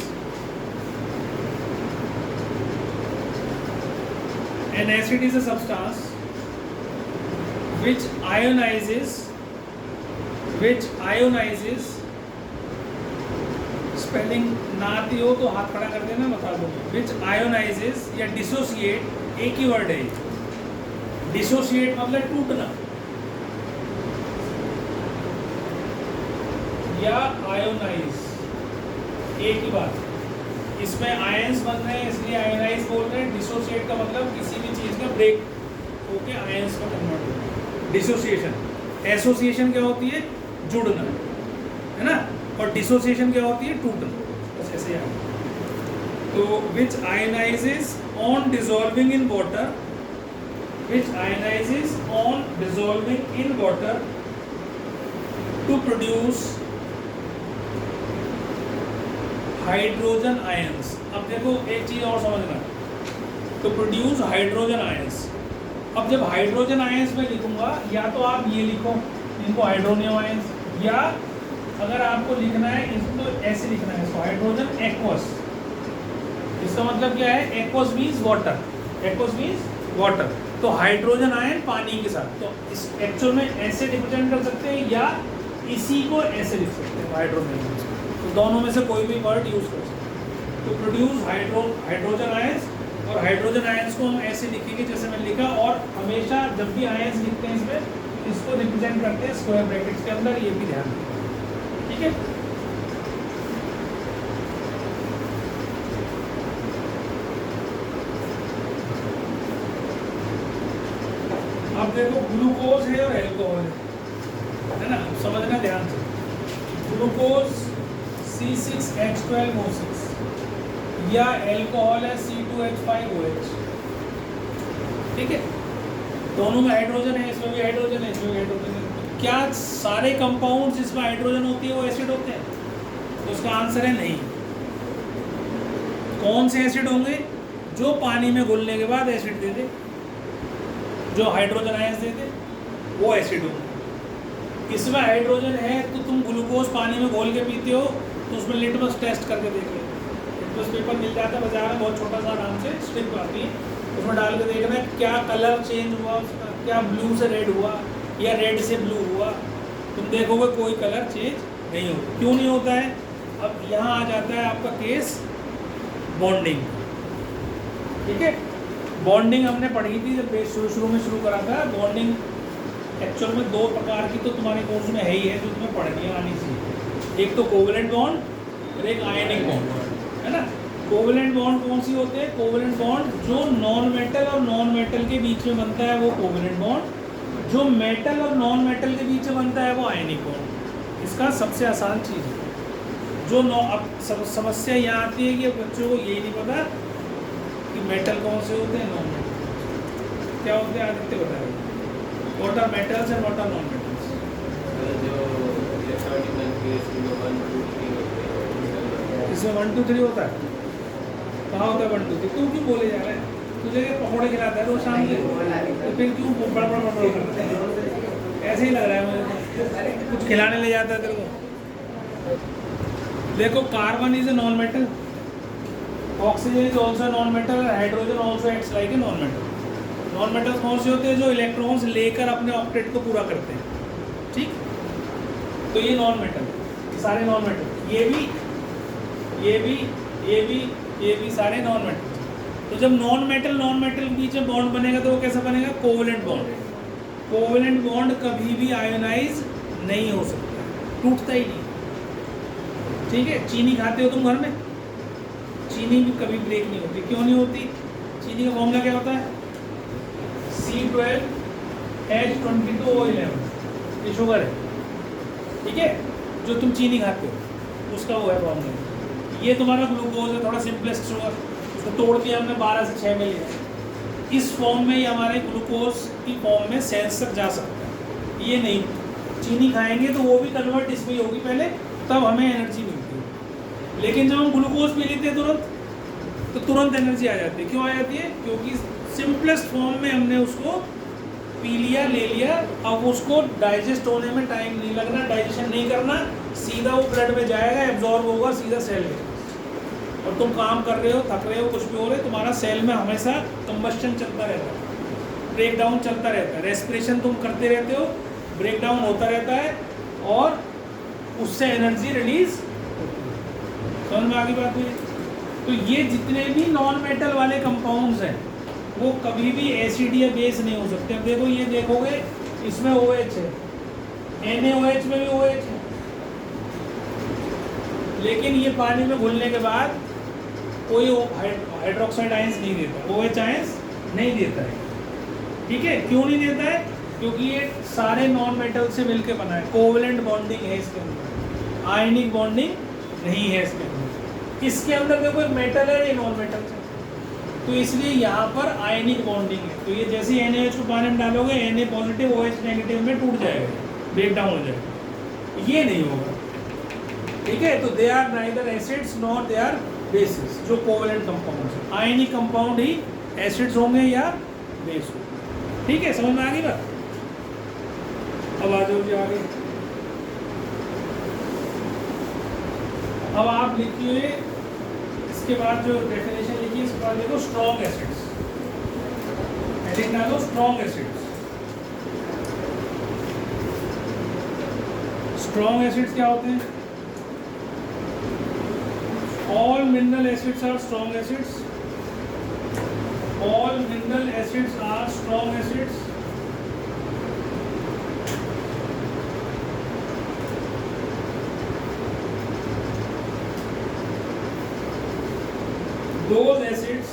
An acid is a substance which ionizes. Spelling ना आती हो तो हाथ खड़ा कर देना, बता दूंगा। Which ionizes या dissociate, एक ही वर्ड है। Dissociate मतलब टूटना, या आयोनाइज, एक ही बात। इसमें आयंस बन रहे हैं इसलिए आयोनाइज बोल रहे हैं। डिसोसिएट का मतलब किसी भी चीज़ का ब्रेक होके आयंस में कन्वर्ट होना। डिसोसिएशन, एसोसिएशन क्या होती है? जुड़ना, है ना। और डिसोसिएशन क्या होती है? टूटना। बस ऐसे याद। तो which ionises on dissolving in water, which ionises on dissolving in water to produce hydrogen ions. अब देखो एक चीज़ और समझना, तो प्रोड्यूस हाइड्रोजन आयंस। अब जब हाइड्रोजन आयंस में लिखूंगा, या तो आप ये लिखो इनको हाइड्रोनियम आयंस, या अगर आपको लिखना है इसको ऐसे लिखना है, इसको हाइड्रोजन एक्वस। इसका मतलब क्या है? Aqueous means water, aqueous means water. तो हाइड्रोजन आयन पानी के साथ, तो इस एक्चुअल में ऐसे रिप्रेजेंट कर सकते हैं या इसी को ऐसे लिख सकते हैं हाइड्रोनियम। तो दोनों में से कोई भी वर्ड यूज कर सकते हैं। तो प्रोड्यूस हाइड्रोजन आयंस, और हाइड्रोजन आयंस को हम ऐसे लिखेंगे जैसे मैंने लिखा। और हमेशा जब भी आयंस लिखते हैं इसमें, इसको रिप्रेजेंट करते हैं स्क्वायर ब्रैकेट्स के अंदर, ये भी ध्यान रखें, ठीक है। अब देखो ग्लूकोज है और एल्कोहल है ना, समझना ध्यान से। ग्लूकोज C6H12O6 या एल्कोहल है C2H5OH, ठीक है, दोनों में हाइड्रोजन है, इसमें भी हाइड्रोजन है, इसमें भी हाइड्रोजन है। क्या सारे कंपाउंड्स जिसमें हाइड्रोजन होती है वो एसिड होते हैं? तो उसका आंसर है नहीं। कौन से एसिड होंगे? जो पानी में घुलने के बाद एसिड दे दे, जो हाइड्रोजन आयंस दे दे, वो एसिड होंगे। इसमें हाइड्रोजन है तो तुम ग्लूकोज पानी में घोल के पीते हो तो उसमें लिटमस टेस्ट करके देख लो, लिटमस पेपर मिल जाता है बाजार में, बहुत छोटा सा आराम से स्ट्रिप आती है, उसमें डाल के देखना है क्या कलर चेंज हुआ उसका, क्या ब्लू से रेड हुआ या रेड से ब्लू हुआ। तुम देखोगे कोई कलर चेंज नहीं होता। क्यों नहीं होता है? अब यहाँ आ जाता है आपका केस बॉन्डिंग, ठीक है। बॉन्डिंग हमने पढ़ी थी जब शुरू में शुरू करा था। बॉन्डिंग एक्चुअल में दो प्रकार की तो तुम्हारे कोर्स में है ही है, जो तुम्हें पढ़नी आनी चाहिए। एक तो कोवेलेंट बॉन्ड और एक आयनिक बॉन्ड, है ना। कोवेलेंट बॉन्ड कौन सी होते हैं? कोवेलेंट बॉन्ड जो नॉन मेटल और नॉन मेटल के बीच में बनता है वो कोवेलेंट बॉन्ड, जो मेटल और नॉन मेटल के बीच में बनता है वो आयनिक बॉन्ड। इसका सबसे आसान चीज़ है जो अब समस्या यहाँ आती है कि बच्चों को यही नहीं पता कि मेटल कौन से होते हैं, नॉन मेटल क्या होते हैं। आदित्य बताएगा what are metals and what are non metals. इसमें 1 2 3 होता है। कहाँ होता है 1 2 3? तू क्यों बोले जा रहा है? तुझे पकौड़े खिलाता है रोज शाम के, तो फिर क्यों बड़ा करता है? ऐसे ही लग रहा है मुझे, कुछ खिलाने ले जाता है तेरे को। देखो carbon is a non metal, oxygen is also non metal, hydrogen also acts like a non metal. Non metals कौन से होते हैं? जो इलेक्ट्रॉन्स लेकर अपने ऑक्टेट को पूरा करते हैं, ठीक। तो ये नॉन मेटल, सारे नॉन मेटल, ये भी सारे नॉन मेटल। तो जब नॉन मेटल के बीच में बॉन्ड बनेगा तो वो कैसा बनेगा? Covalent bond. कोवेलेंट बॉन्ड कभी भी आयोनाइज नहीं हो सकता, टूटता ही नहीं, ठीक है। चीनी खाते हो तुम घर में, चीनी भी कभी ब्रेक नहीं होती। क्यों नहीं होती? चीनी का फॉर्मूला क्या होता है? C12H22O11, ये शुगर है, ठीक है, जो तुम चीनी खाते हो उसका वो है फॉर्मूला। ये तुम्हारा ग्लूकोज है, थोड़ा सिंपलेस्ट शुगर, उसको तोड़ दिया हमने 12 से 6 मिली। इस फॉर्म में ये हमारे ग्लूकोज की फॉर्म में सेंस तक जा सकता है, ये नहीं। चीनी खाएंगे तो वो भी कन्वर्ट इसमें होगी पहले, तब हमें एनर्जी मिलती है। लेकिन जब हम ग्लूकोज पी लेते हैं तुरंत, तो तुरंत एनर्जी आ जाती है। क्यों आ जाती है? क्योंकि सिंपलेस्ट फॉर्म में हमने उसको पी लिया, ले लिया। अब उसको डाइजेस्ट होने में टाइम नहीं लगना, डाइजेशन नहीं करना, सीधा वो ब्लड में जाएगा, एब्जॉर्ब होगा सीधा सेल में। और तुम काम कर रहे हो, थक रहे हो, कुछ भी हो रहे, तुम्हारा सेल में हमेशा कंबस्शन चलता रहता है, ब्रेक डाउन चलता रहता है। रेस्पिरेशन तुम करते रहते हो, ब्रेक डाउन होता रहता है और उससे एनर्जी रिलीज होती है। समझ में आ गई बात हुई? तो ये जितने भी नॉन मेटल वाले कंपाउंड्स हैं वो कभी भी एसिड या बेस नहीं हो सकते। अब देखो, ये देखोगे इसमें OH है, NaOH में भी OH है, लेकिन ये पानी में घुलने के बाद कोई हाइड्रोक्साइड आयंस नहीं देता, OH आयंस नहीं देता है, ठीक है। क्यों नहीं देता है? क्योंकि ये सारे नॉन मेटल से मिलकर बना है। कोवेलेंट बॉन्डिंग है इसके अंदर, आयनिक बॉन्डिंग नहीं है इसके अंदर। इसके अंदर देखो एक मेटल है, ये नॉन मेटल है, तो इसलिए यहाँ पर आयनिक बॉन्डिंग है। तो ये जैसे ही NaOH को पानी में डालोगे, Na पॉजिटिव OH नेगेटिव में टूट जाएगा, ब्रेक डाउन हो जाएगा, ये नहीं होगा, ठीक है। तो they are neither acids nor they are bases, जो कोवेलेंट कंपाउंड्स हैं। आयनिक कंपाउंड ही एसिड्स होंगे या बेस होंगे, ठीक है। समझ में आ गई बात? अब आ जाओ जी आगे। अब आप लिखिए इसके बाद जो डेफिनेशन लिखिए, इसके बाद देखो स्ट्रॉन्ग एसिड्स, हेडिंग डालो स्ट्रॉन्ग एसिड्स। स्ट्रॉन्ग एसिड्स क्या होते हैं? All mineral acids are strong acids. All mineral acids are strong acids. Those acids,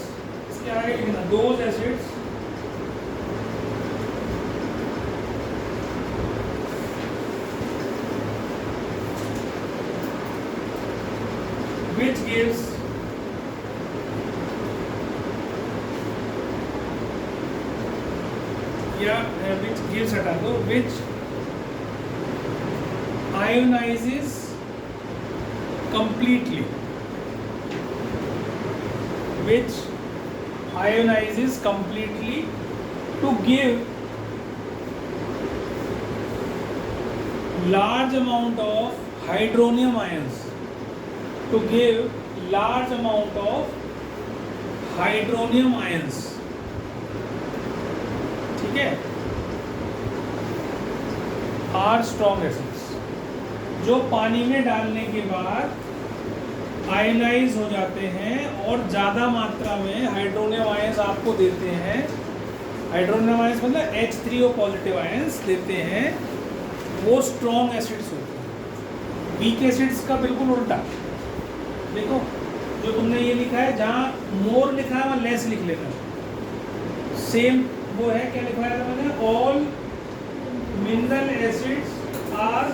इसके आगे लिखना, those acids या विच गिव्स हटा दो, विच ionises completely, which ionizes completely to give large amount of hydronium ions, to give large amount of hydronium ions. ठीक है, are strong acids, जो पानी में डालने के बाद आयनाइज हो जाते हैं और ज़्यादा मात्रा में हाइड्रोनियम आयंस आपको देते हैं। हाइड्रोनियम आयंस मतलब H3O पॉजिटिव आयंस देते हैं, वो स्ट्रॉन्ग एसिड्स होते हैं। वीक एसिड्स का बिल्कुल उल्टा। देखो जो तुमने ये लिखा है, जहाँ मोर लिखा है वहाँ लेस लिख लेना। सेम वो है, क्या लिखवाया था मैंने, all mineral acids are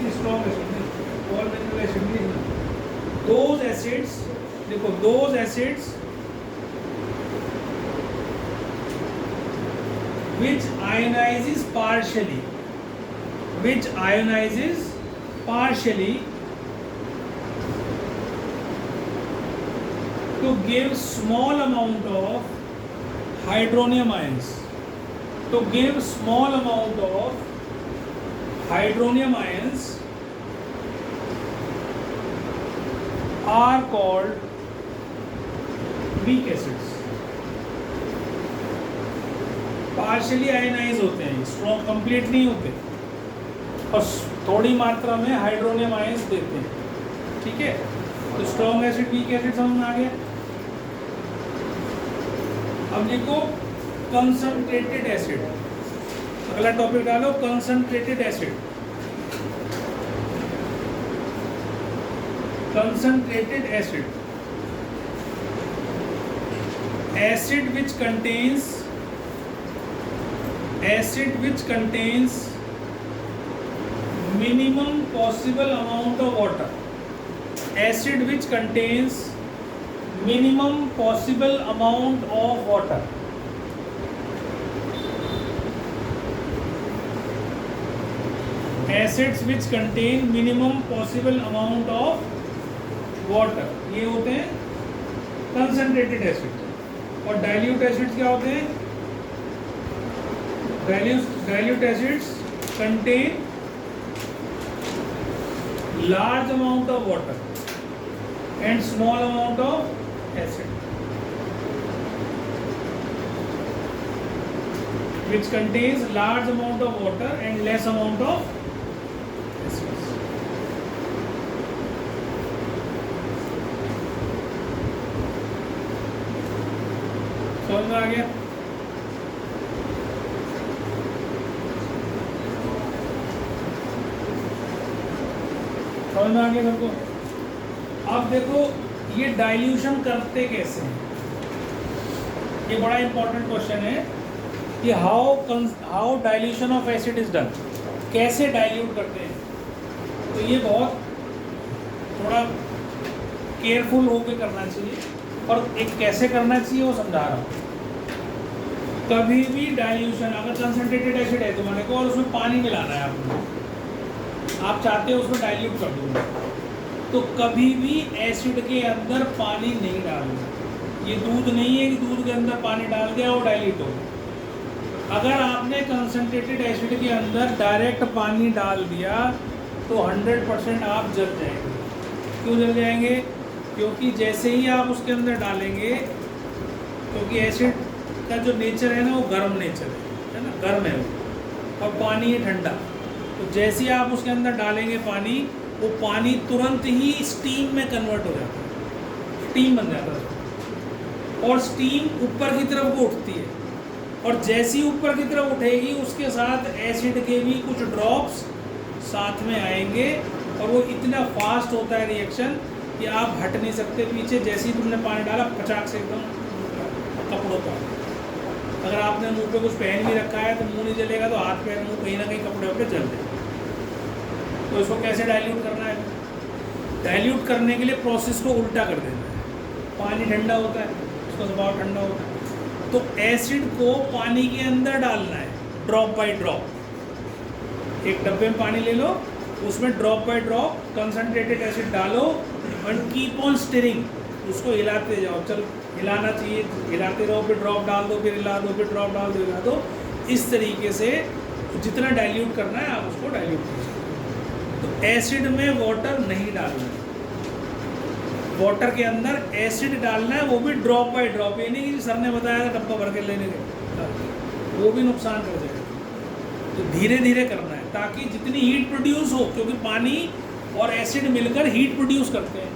strong acid नहीं, ऑल मिनरल एसिड नहीं लिखना। Those acids, देखो those acids which ionizes partially, which ionizes partially to give small amount of hydronium ions, to give small amount of hydronium ions are called weak acids. Partially ionise होते हैं, स्ट्रॉन्ग कंप्लीट नहीं होते, और थोड़ी मात्रा में हाइड्रोनियम आयंस देते हैं। ठीक है, तो स्ट्रॉन्ग एसिड वीक एसिड समझ में आ गया। अब देखो कंसंट्रेटेड एसिड, अगला टॉपिक डालो, concentrated acid. Concentrated acid, acid which contains minimum possible amount of water, acid which contains minimum possible amount of water, acids which contain minimum possible amount of water, ये होते हैं कंसंट्रेटेड एसिड। और डाइल्यूट एसिड्स क्या होते हैं, dilute acids contain large amount of water and small amount of acid, which contains large amount of water and less amount of acids. समझ में आ गया। समझ में आ गया सबको। अब देखो ये डाइल्यूशन करते कैसे हैं, ये बड़ा इंपॉर्टेंट क्वेश्चन है कि how dilution of acid is done, कैसे डाइल्यूट करते हैं। तो ये बहुत थोड़ा केयरफुल होकर करना चाहिए, और एक कैसे करना चाहिए वो समझा रहा हूँ। कभी भी डाइल्यूशन, अगर कंसंट्रेटेड एसिड है तुम्हारे को और उसमें पानी मिलाना है आपको, आप चाहते हो उसमें डाइल्यूट कर दूँगा, तो कभी भी एसिड के अंदर पानी नहीं डालना। ये दूध नहीं है कि दूध के अंदर पानी डाल दिया वो डाइल्यूट हो। अगर आपने कंसंट्रेटेड एसिड के अंदर डायरेक्ट पानी डाल दिया तो 100% आप जल जाएंगे। क्यों जल जाएंगे, क्योंकि जैसे ही आप उसके अंदर डालेंगे, क्योंकि एसिड का जो नेचर है ना वो गर्म नेचर है ना, गर्म है वो, और पानी है ठंडा। तो जैसे ही आप उसके अंदर डालेंगे पानी, वो पानी तुरंत ही स्टीम में कन्वर्ट हो जाता है, स्टीम बन जाता है, और स्टीम ऊपर की तरफ को उठती है, और जैसी ऊपर की तरफ उठेगी उसके साथ एसिड के भी कुछ ड्रॉप्स साथ में आएंगे, और वो इतना फास्ट होता है रिएक्शन कि आप हट नहीं सकते पीछे। जैसे ही तुमने पानी डाला पचाक से एकदम कपड़ों पर। अगर आपने मुंह पे कुछ पहन भी रखा है तो मुंह नहीं जलेगा, तो हाथ पैर मुंह कहीं ना कहीं कपड़े पे जल जाए। तो इसको कैसे डाइल्यूट करना है, डाइल्यूट करने के लिए प्रोसेस को उल्टा कर देना है। पानी ठंडा होता है, उसका स्वभाव ठंडा होता है, तो एसिड को पानी के अंदर डालना है ड्रॉप बाय ड्रॉप। एक डब्बे में पानी ले लो, उसमें drop by drop concentrated acid डालो और कीप ऑन स्टिरिंग, उसको हिलाते जाओ। चल हिलाना चाहिए, हिलाते रहो, फिर ड्रॉप डाल दो, फिर हिला दो, फिर ड्रॉप डाल दो, हिला दो। इस तरीके से जितना डाइल्यूट करना है आप उसको डाइल्यूट कीजिए। तो एसिड में वाटर नहीं डालना है, वाटर के अंदर एसिड डालना है, वो भी ड्रॉप बाय ड्रॉप। ये नहीं कि सर ने बताया था डब्बा भर के लेने के, वो भी नुकसान कर जाएगा। तो धीरे धीरे करना है ताकि जितनी हीट प्रोड्यूस हो, क्योंकि पानी और एसिड मिलकर हीट प्रोड्यूस करते हैं।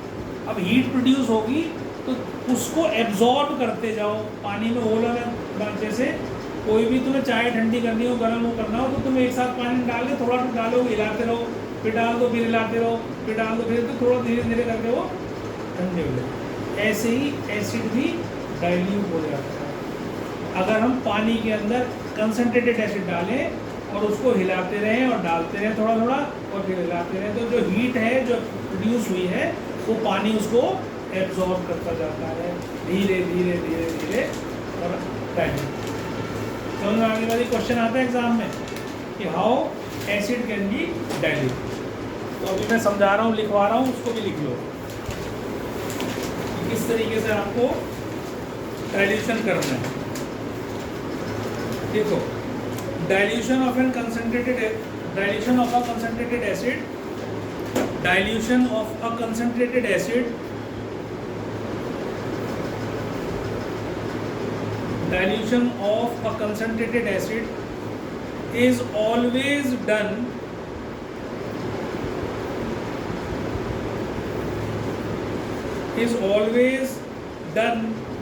अब हीट प्रोड्यूस होगी तो उसको एब्जॉर्ब करते जाओ। पानी में होल है, जैसे कोई भी तुम्हें चाय ठंडी करनी हो, गर्म हो करना हो, तो तुम एक साथ पानी डाल के थोड़ा डालो, हिलाते रहो, फिर डाल दो, फिर हिलाते रहो, फिर डाल दो, फिर तो थोड़ा धीरे धीरे करके वो ठंडे हो जाए। ऐसे ही एसिड भी डाइल्यूट हो जाता है। अगर हम पानी के अंदर कंसनट्रेटेड एसिड डालें और उसको हिलाते रहें और डालते रहें थोड़ा थोड़ा और फिर हिलाते रहें, तो जो हीट है जो प्रोड्यूस हुई है वो पानी उसको एब्जॉर्ब करता जाता है धीरे धीरे धीरे धीरे और डाइल्यूट। समझ में आगे वाली क्वेश्चन आता है एग्जाम में कि how acid can be dilute. तो अभी मैं समझा रहा हूँ, लिखवा रहा हूँ, उसको भी लिख लो किस तरीके से आपको डाइल्यूशन करना है। देखो, dilution of a concentrated acid, dilution of a concentrated acid is always done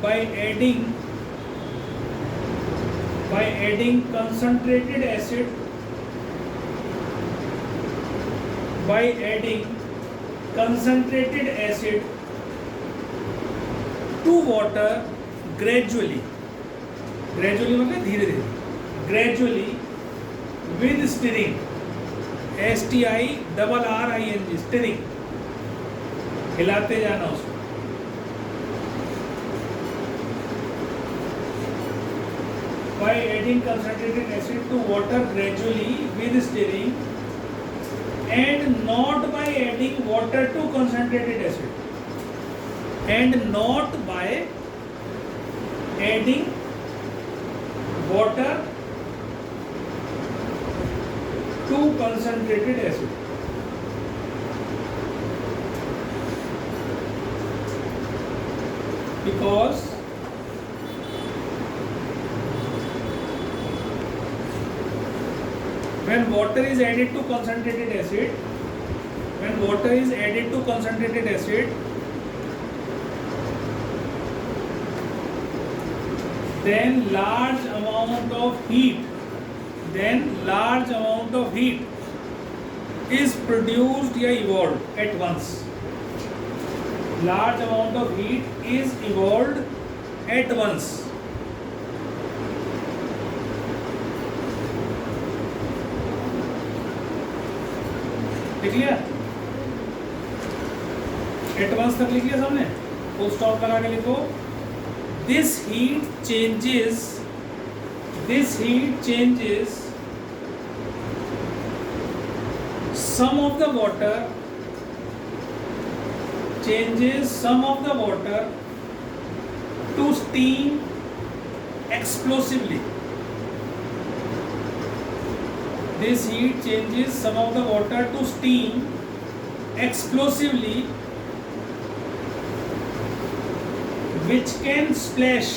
by adding concentrated acid to water gradually मतलब धीरे धीरे, gradually with stirring, STIRRING, stirring, हिलाते जाना उसको। By adding concentrated acid to water gradually with stirring, and not by adding water to concentrated acid, and not by adding water to concentrated acid. Because when water is added to concentrated acid, then large amount of heat is produced या evolved at once. Large amount of heat is evolved at once. लिख लिया? एट वंस तक लिख लिया सबने? फुल स्टॉप लगा के लिखो। This heat changes some of the water to steam explosively. This heat changes some of the water to steam explosively, which can splash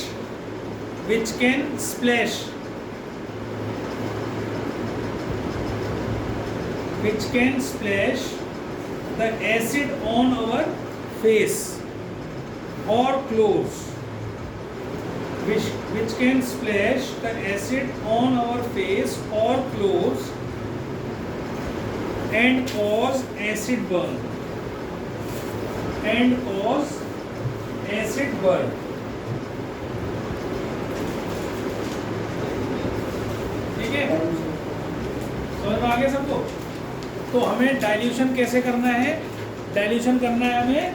the acid on our face or clothes, which can splash the acid on our face or clothes and cause acid burn. ठीक है, समझ में आ गया सबको? तो हमें डाइल्यूशन कैसे करना है? डाइल्यूशन करना है हमें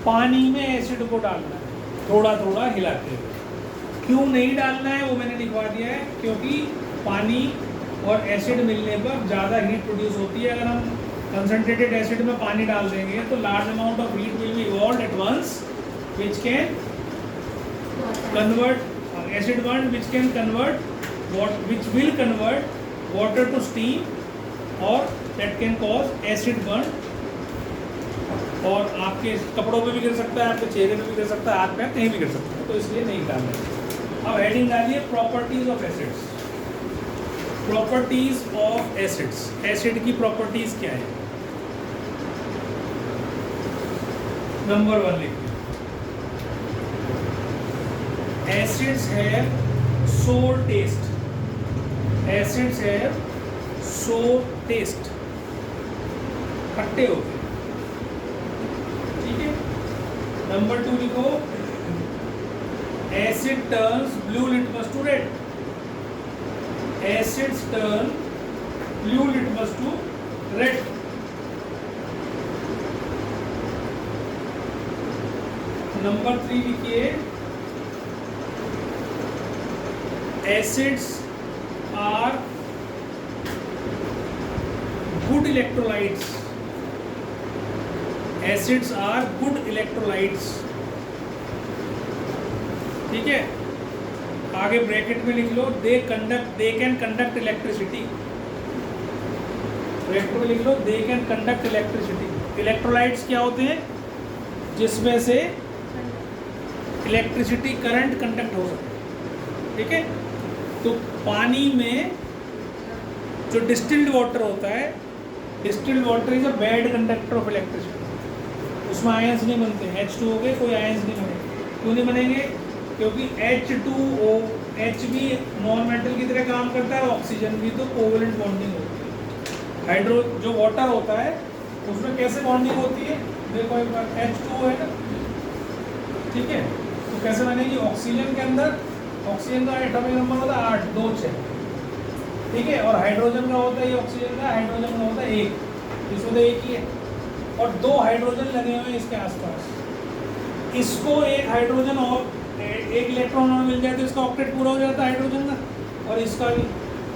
पानी में एसिड को डालना है, थोड़ा थोड़ा हिलाते हुए। क्यों नहीं डालना है वो मैंने लिखवा दिया है, क्योंकि पानी और एसिड मिलने पर ज़्यादा हीट प्रोड्यूस होती है। अगर हम कंसनट्रेटेड एसिड में पानी डाल देंगे तो large amount of heat will be evolved at once which can convert acid burn which can convert which will convert water to steam और that can cause acid burn. और आपके कपड़ों पे भी गिर सकता है, आपके चेहरे पे भी गिर सकता है, हाथ पैर कहीं भी गिर सकता है, तो इसलिए नहीं डालना है। अब हेडिंग डालिए properties of acids. Properties of acids, acid की प्रॉपर्टीज क्या है? नंबर 1 लिखिए, acids have sour taste. Acids have sour taste, खट्टे होते हैं, ठीक है। नंबर 2 लिखो, acid turns blue litmus to red. Acids turn blue litmus to red. Number 3 लिखिए, acids are good electrolytes. Acids are good electrolytes, ठीक है। आगे ब्रैकेट में लिख लो, they can conduct electricity. Bracket में लिख लो, they can conduct electricity. Electrolytes क्या होते हैं? जिसमें से इलेक्ट्रिसिटी करंट कंडक्ट हो सकता है, ठीक है। तो पानी में जो डिस्टिल्ड वाटर होता है, distilled water is a bad conductor of electricity. उसमें आयंस नहीं बनते, H2O के कोई आयंस नहीं बनेंगे। क्यों नहीं बनेंगे? क्योंकि H2O, H भी नॉन मेटल की तरह काम करता है, ऑक्सीजन भी, तो कोवेलेंट बॉन्डिंग होती है। हाइड्रो जो वाटर होता है उसमें कैसे बॉन्डिंग होती है? देखो एक बार, H2O है ना, ठीक है, तो कैसे बनेगी? ऑक्सीजन के अंदर, ऑक्सीजन का एटॉमिक नंबर होता है 8, 2, 6, ठीक है। और हाइड्रोजन का होता है, ये ऑक्सीजन का, हाइड्रोजन का होता है 1, इसमें तो एक ही है, और 2 हाइड्रोजन लगे हुए हैं इसके आसपास। इसको एक हाइड्रोजन और एक इलेक्ट्रॉन और मिल जाए तो इसका ऑक्टेट पूरा हो जाता है हाइड्रोजन का, और इसका भी।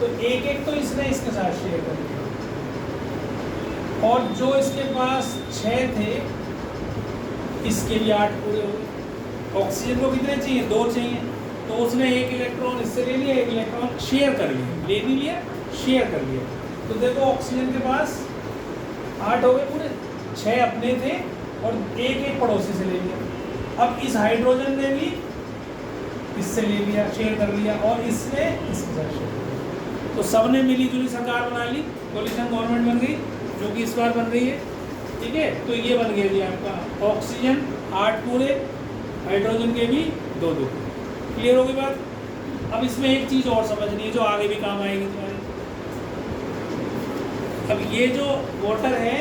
तो एक एक तो इसने इसके साथ शेयर कर दिया, और जो इसके पास 6 थे इसके भी 8 पूरे हो गए। ऑक्सीजन को कितने चाहिए? 2 चाहिए, तो उसने एक इलेक्ट्रॉन इससे ले लिया, एक इलेक्ट्रॉन शेयर कर लिया, ले नहीं लिया, शेयर कर लिया। तो देखो ऑक्सीजन के पास 8 हो गए पूरे, 6 अपने थे और एक एक पड़ोसी से ले लिया। अब इस हाइड्रोजन ने भी इससे ले लिया, शेयर कर लिया, और इसने इसके साथ शेयर कर लिया। तो सबने मिली जुली सरकार बना ली, कोलिशन गवर्नमेंट बन गई, जो कि इस बार बन रही है, ठीक है। तो ये बन गया जी आपका ऑक्सीजन 8 पूरे, हाइड्रोजन के भी 2-2। क्लियर होगी बात? अब इसमें एक चीज़ और समझनी है जो आगे भी काम आएगी तुम्हारे। अब ये जो वाटर है,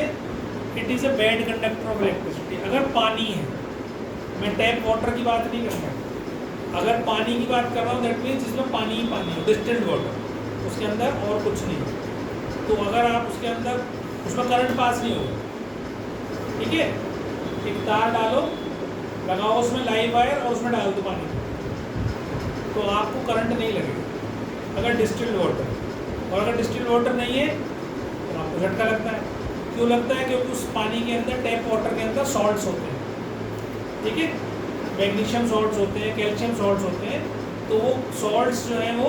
it is a bad conductor of electricity. अगर पानी है, मैं टैप वाटर की बात नहीं कर रहा, अगर पानी की बात कर रहा हूँ, दैट मीन्स इसमें पानी ही पानी है, डिस्टिल्ड वाटर, उसके अंदर और कुछ नहीं। तो अगर आप उसके अंदर, उसमें करंट पास नहीं होगा, ठीक है। एक तार डालो, लगाओ उसमें लाइव वायर और उसमें डाल दो पानी, तो आपको करंट नहीं लगेगा अगर डिस्टिल्ड वाटर। और अगर डिस्टिल्ड वाटर नहीं है तो आपको झटका लगता है। क्यों लगता है? क्योंकि उस पानी के अंदर, टैप वाटर के अंदर सॉल्ट्स होते हैं, ठीक है। मैग्नीशियम सॉल्ट्स होते हैं, कैल्शियम सॉल्ट्स होते हैं, तो वो सॉल्ट्स जो हैं वो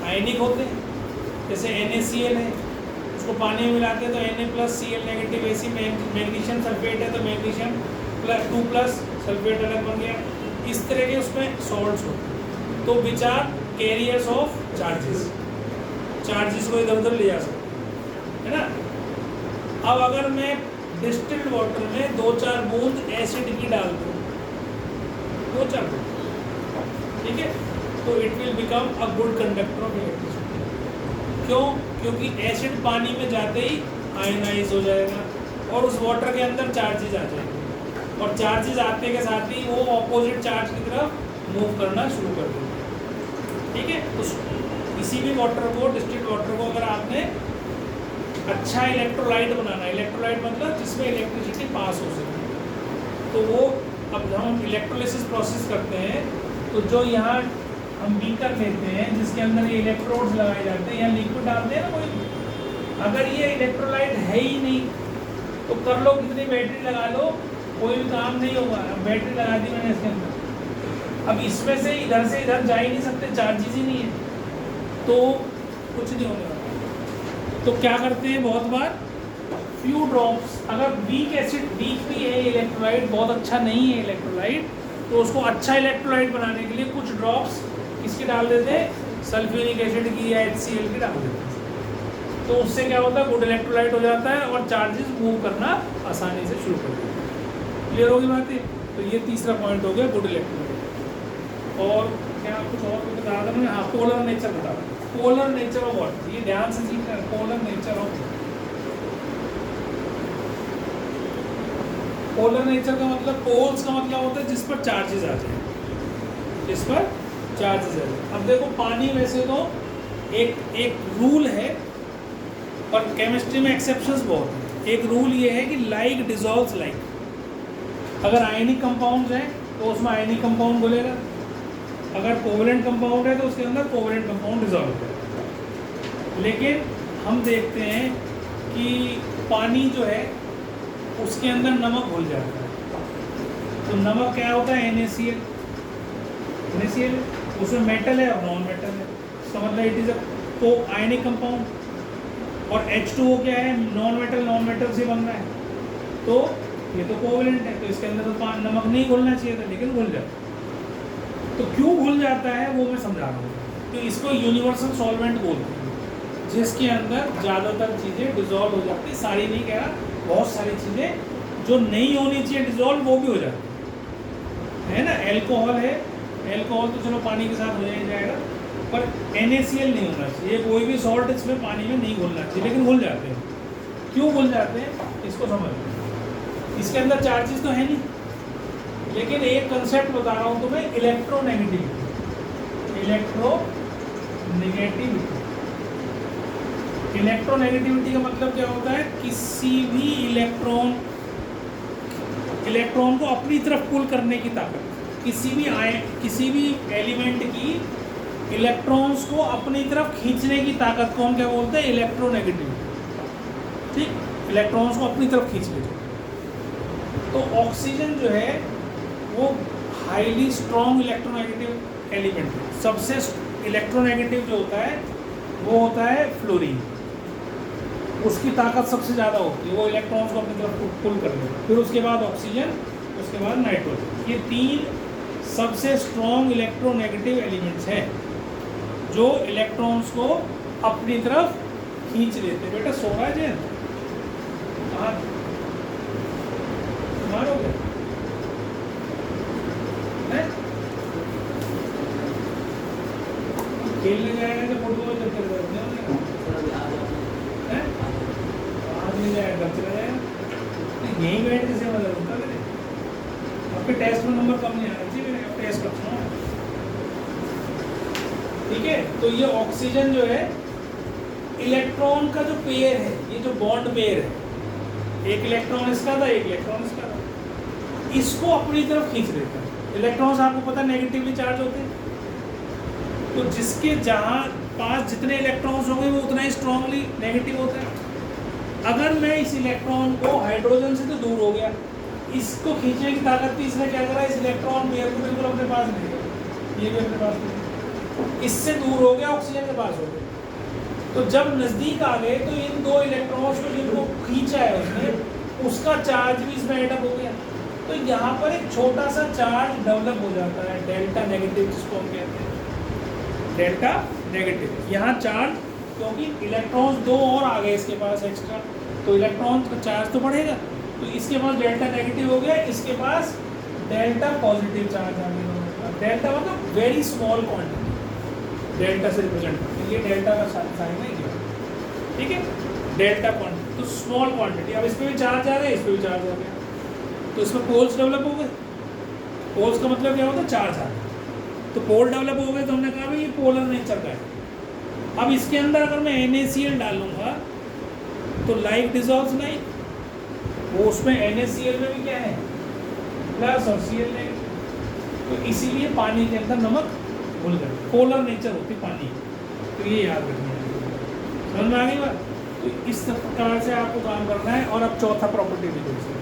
आयनिक होते हैं। जैसे NaCl है, उसको पानी में मिलाते हैं तो Na+Cl नेगेटिव, ऐसी मैग्नीशियम सल्फेट है तो मैग्नीशियम +2+ सल्फेट अलग बन गया। इस तरह के उसमें सॉल्ट्स होते हैं, तो which are carriers of charges, charges को इधर उधर ले जा सकते हैं, है ना। अब अगर मैं डिस्टिल्ड वाटर में 2-4 बूंद एसिड की डाल दूँ, 2-4 बूंद, ठीक है, तो it will become a good conductor of electricity. क्यों? क्योंकि एसिड पानी में जाते ही आयनाइज हो जाएगा और उस वाटर के अंदर चार्जेस आ जाएंगे, और चार्जेस आते के साथ ही वो ऑपोजिट चार्ज की तरफ मूव करना शुरू कर देंगे, ठीक है। उस किसी भी वाटर को, डिस्टिल्ड वाटर को, अगर आपने अच्छा इलेक्ट्रोलाइट बनाना है, इलेक्ट्रोलाइट मतलब जिसमें इलेक्ट्रिसिटी पास हो सके, तो वो अब हम इलेक्ट्रोलिसिस प्रोसेस करते हैं, तो जो यहाँ हम बीकर लेते हैं जिसके अंदर ये इलेक्ट्रोड्स लगाए जाते हैं या लिक्विड डालते हैं ना कोई, अगर ये इलेक्ट्रोलाइट है ही नहीं तो कर लो कितनी बैटरी लगा लो कोई भी काम नहीं होगा। अब बैटरी लगा दी मैंने इसके अंदर, अब इसमें से इधर जा ही नहीं सकते, चार्जेस ही नहीं है तो कुछ नहीं होने वाला। तो क्या करते हैं बहुत बार फ्यू ड्रॉप्स, अगर वीक एसिड वीक भी है इलेक्ट्रोलाइट, बहुत अच्छा नहीं है इलेक्ट्रोलाइट, तो उसको अच्छा इलेक्ट्रोलाइट बनाने के लिए कुछ ड्रॉप्स किसकी डाल देते हैं, सल्फ्यूरिक एसिड की या HCl की डाल देते हैं। तो उससे क्या होता है, गुड इलेक्ट्रोलाइट हो जाता है और चार्जेस मूव करना आसानी से शुरू कर देते हैं। क्लियर होगी बात है। तो ये तीसरा पॉइंट हो गया गुड इलेक्ट्रोलाइट। और क्या कुछ और भी बता रहा मैं, हाँ पोलर नेचर बता रहा हूँ, पोलर नेचर ऑफ वाटर, ये ध्यान से सीखना है, polar nature of water. Polar nature का मतलब, पोल्स का मतलब होता है जिस पर चार्जेस आ जाए, जिस पर चार्जेस आ जाए। अब देखो पानी वैसे तो एक रूल है, पर केमिस्ट्री में एक्सेप्शंस बहुत हैं। एक रूल ये है कि लाइक डिजॉल्व्स लाइक। अगर आयनिक कंपाउंड्स हैं तो उसमें आयनिक कंपाउंड बोलेगा, अगर कोवलेंट कंपाउंड है तो उसके अंदर कोवलेंट कंपाउंड डिजॉल्व होगा। लेकिन हम देखते हैं कि पानी जो है उसके अंदर नमक घुल जाता है, तो नमक क्या होता है, NaCl, उसमें मेटल है और नॉन मेटल है, इसका मतलब इट इज़ तो आयनिक कंपाउंड। और H2O क्या है, नॉन मेटल से बन रहा है, तो ये तो कोवलेंट है, तो इसके अंदर तो नमक नहीं घुलना चाहिए था लेकिन घुल जाता है। तो क्यों घुल जाता है वो मैं समझा रहा हूँ। तो इसको यूनिवर्सल सॉल्वेंट बोलते हैं, जिसके अंदर ज़्यादातर चीज़ें डिजॉल्व हो जाती है, सारी नहीं कह रहा, बहुत सारी चीज़ें जो नहीं होनी चाहिए डिजॉल्व वो भी हो जाती है ना। एल्कोहल है, एल्कोहल तो चलो पानी के साथ हो जाएगा, पर NaCl नहीं होना चाहिए, कोई भी सॉल्ट इसमें पानी में नहीं घुलना चाहिए, लेकिन घुल जाते हैं। क्यों घुल जाते हैं इसको समझ, इसके अंदर चार्जेस तो है नहीं, लेकिन एक कंसेप्ट बता रहा हूँ तुम्हें, इलेक्ट्रोनेगेटिविटी। इलेक्ट्रोनेगेटिविटी का मतलब क्या होता है, किसी भी इलेक्ट्रॉन को अपनी तरफ पुल करने की ताकत, किसी भी एलिमेंट की इलेक्ट्रॉन्स को अपनी तरफ खींचने की ताकत को हम क्या बोलते हैं, इलेक्ट्रोनेगेटिविटी। ठीक, इलेक्ट्रॉन्स को अपनी तरफ खींच लेते। तो ऑक्सीजन जो है वो हाईली स्ट्रॉन्ग इलेक्ट्रोनेगेटिव एलिमेंट है। सबसे इलेक्ट्रोनेगेटिव जो होता है वो होता है फ्लोरीन, उसकी ताकत सबसे ज़्यादा होती है, वो इलेक्ट्रॉन्स को अपनी तरफ पुल कर लेते। फिर उसके बाद ऑक्सीजन, उसके बाद नाइट्रोजन, ये 3 सबसे स्ट्रॉन्ग इलेक्ट्रोनेगेटिव एलिमेंट्स हैं जो इलेक्ट्रॉन्स को अपनी तरफ खींच लेते। बेटा सो रहा है, कहाँ बीमार हो गया है? खेलने जाएगा तो फुटबॉल चलते रहते हैं, आज नहीं जाएगा चला जाएगा, यहीं बैठ के सेवा करूँगा मेरे, आपके टेस्ट में नंबर कम नहीं आना चाहिए, मेरे टेस्ट करता हूँ। ठीक है, तो ये ऑक्सीजन जो है इलेक्ट्रॉन का जो पेयर है, ये जो बॉन्ड पेयर है, एक इलेक्ट्रॉन इसका था, एक इलेक्ट्रॉन इसका था, इसको अपनी तरफ खींच लेता है। इलेक्ट्रॉन्स आपको पता है नेगेटिवली चार्ज होते हैं, तो जिसके जहाँ पास जितने इलेक्ट्रॉन्स होंगे वो उतना ही स्ट्रांगली नेगेटिव होता है। अगर मैं इस इलेक्ट्रॉन को हाइड्रोजन से तो दूर हो गया, इसको खींचने की ताकत थी, इसने क्या करा, इस इलेक्ट्रॉन पेयर को बिल्कुल अपने पास ले लिया, ये भी अपने पास ले लिया, इससे दूर हो गया, ऑक्सीजन के पास हो गया। तो जब नज़दीक आ गए तो इन 2 इलेक्ट्रॉन्स को जिनको खींचा है उसने, उसका चार्ज भी इसमें एडअप हो गया। तो यहाँ पर एक छोटा सा चार्ज डेवलप हो जाता है, डेल्टा नेगेटिव जिसको हम कहते हैं, डेल्टा नेगेटिव। यहाँ चार्ज, क्योंकि इलेक्ट्रॉन्स 2 और आ गए इसके पास एक्स्ट्रा, तो इलेक्ट्रॉन का चार्ज तो बढ़ेगा, तो इसके पास डेल्टा नेगेटिव हो गया, इसके पास डेल्टा पॉजिटिव चार्ज आ गया। डेल्टा मतलब वेरी स्मॉल क्वांटिटी, डेल्टा से रिप्रेजेंट करते हैं, ये डेल्टा का साइन है ये, ठीक है, डेल्टा क्वांटिटी, तो स्मॉल क्वांटिटी। अब इस पर भी चार्ज आ गया, इस पर भी चार्ज आ गया, तो इसमें पोल्स डेवलप हो गए। पोल्स का मतलब क्या होता है, चार्ज आ गया, तो पोल डेवलप हो गए, तो हमने कहा भाई ये पोलर नेचर का है। अब इसके अंदर अगर मैं NaCl डालूंगा तो लाइक डिजॉल्व्स लाइक, वो उसमें NaCl में भी क्या है, प्लस और Cl नेगेटिव, तो इसीलिए पानी के अंदर नमक भूल गए, पोलर नेचर होती पानी, तो ये याद रखना है। समझ में आ गई बात? तो इस प्रकार से आपको काम करना है। और अब चौथा प्रॉपर्टी भी देखिए,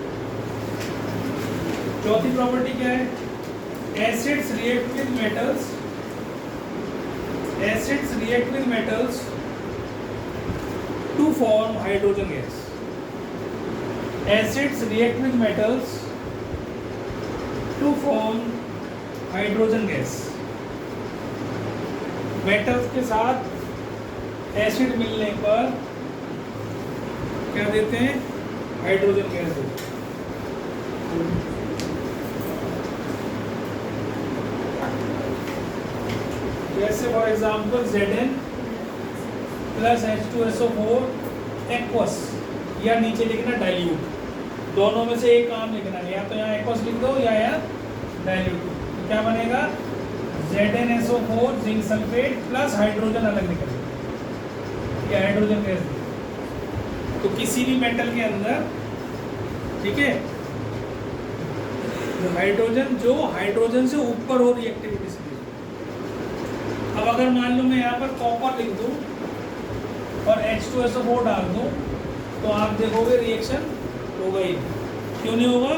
चौथी प्रॉपर्टी क्या है? Acids react with metals, acids react with metals to form hydrogen gas. Acids react with metals to form hydrogen gas. Metals के साथ एसिड मिलने पर क्या देते हैं? हाइड्रोजन गैस देते हैं। जैसे for example Zn plus H2SO4 aqueous, या नीचे लिखना डाइल्यूट, दोनों में से एक काम लिखना है, या तो यहाँ एक्वस लिख दो या यहाँ डाइल्यूट। तो क्या बनेगा? ZnSO4 zinc sulphate plus hydrogen अलग निकलेगा, ये हाइड्रोजन गैस। तो किसी भी मेटल के अंदर, ठीक है, हाइड्रोजन जो हाइड्रोजन से ऊपर हो रिएक्टिविटी से। अब अगर मान लो मैं यहाँ पर कॉपर लिख दूँ और H2SO4 डाल दूँ, तो आप देखोगे रिएक्शन होगा ही नहीं। क्यों नहीं होगा?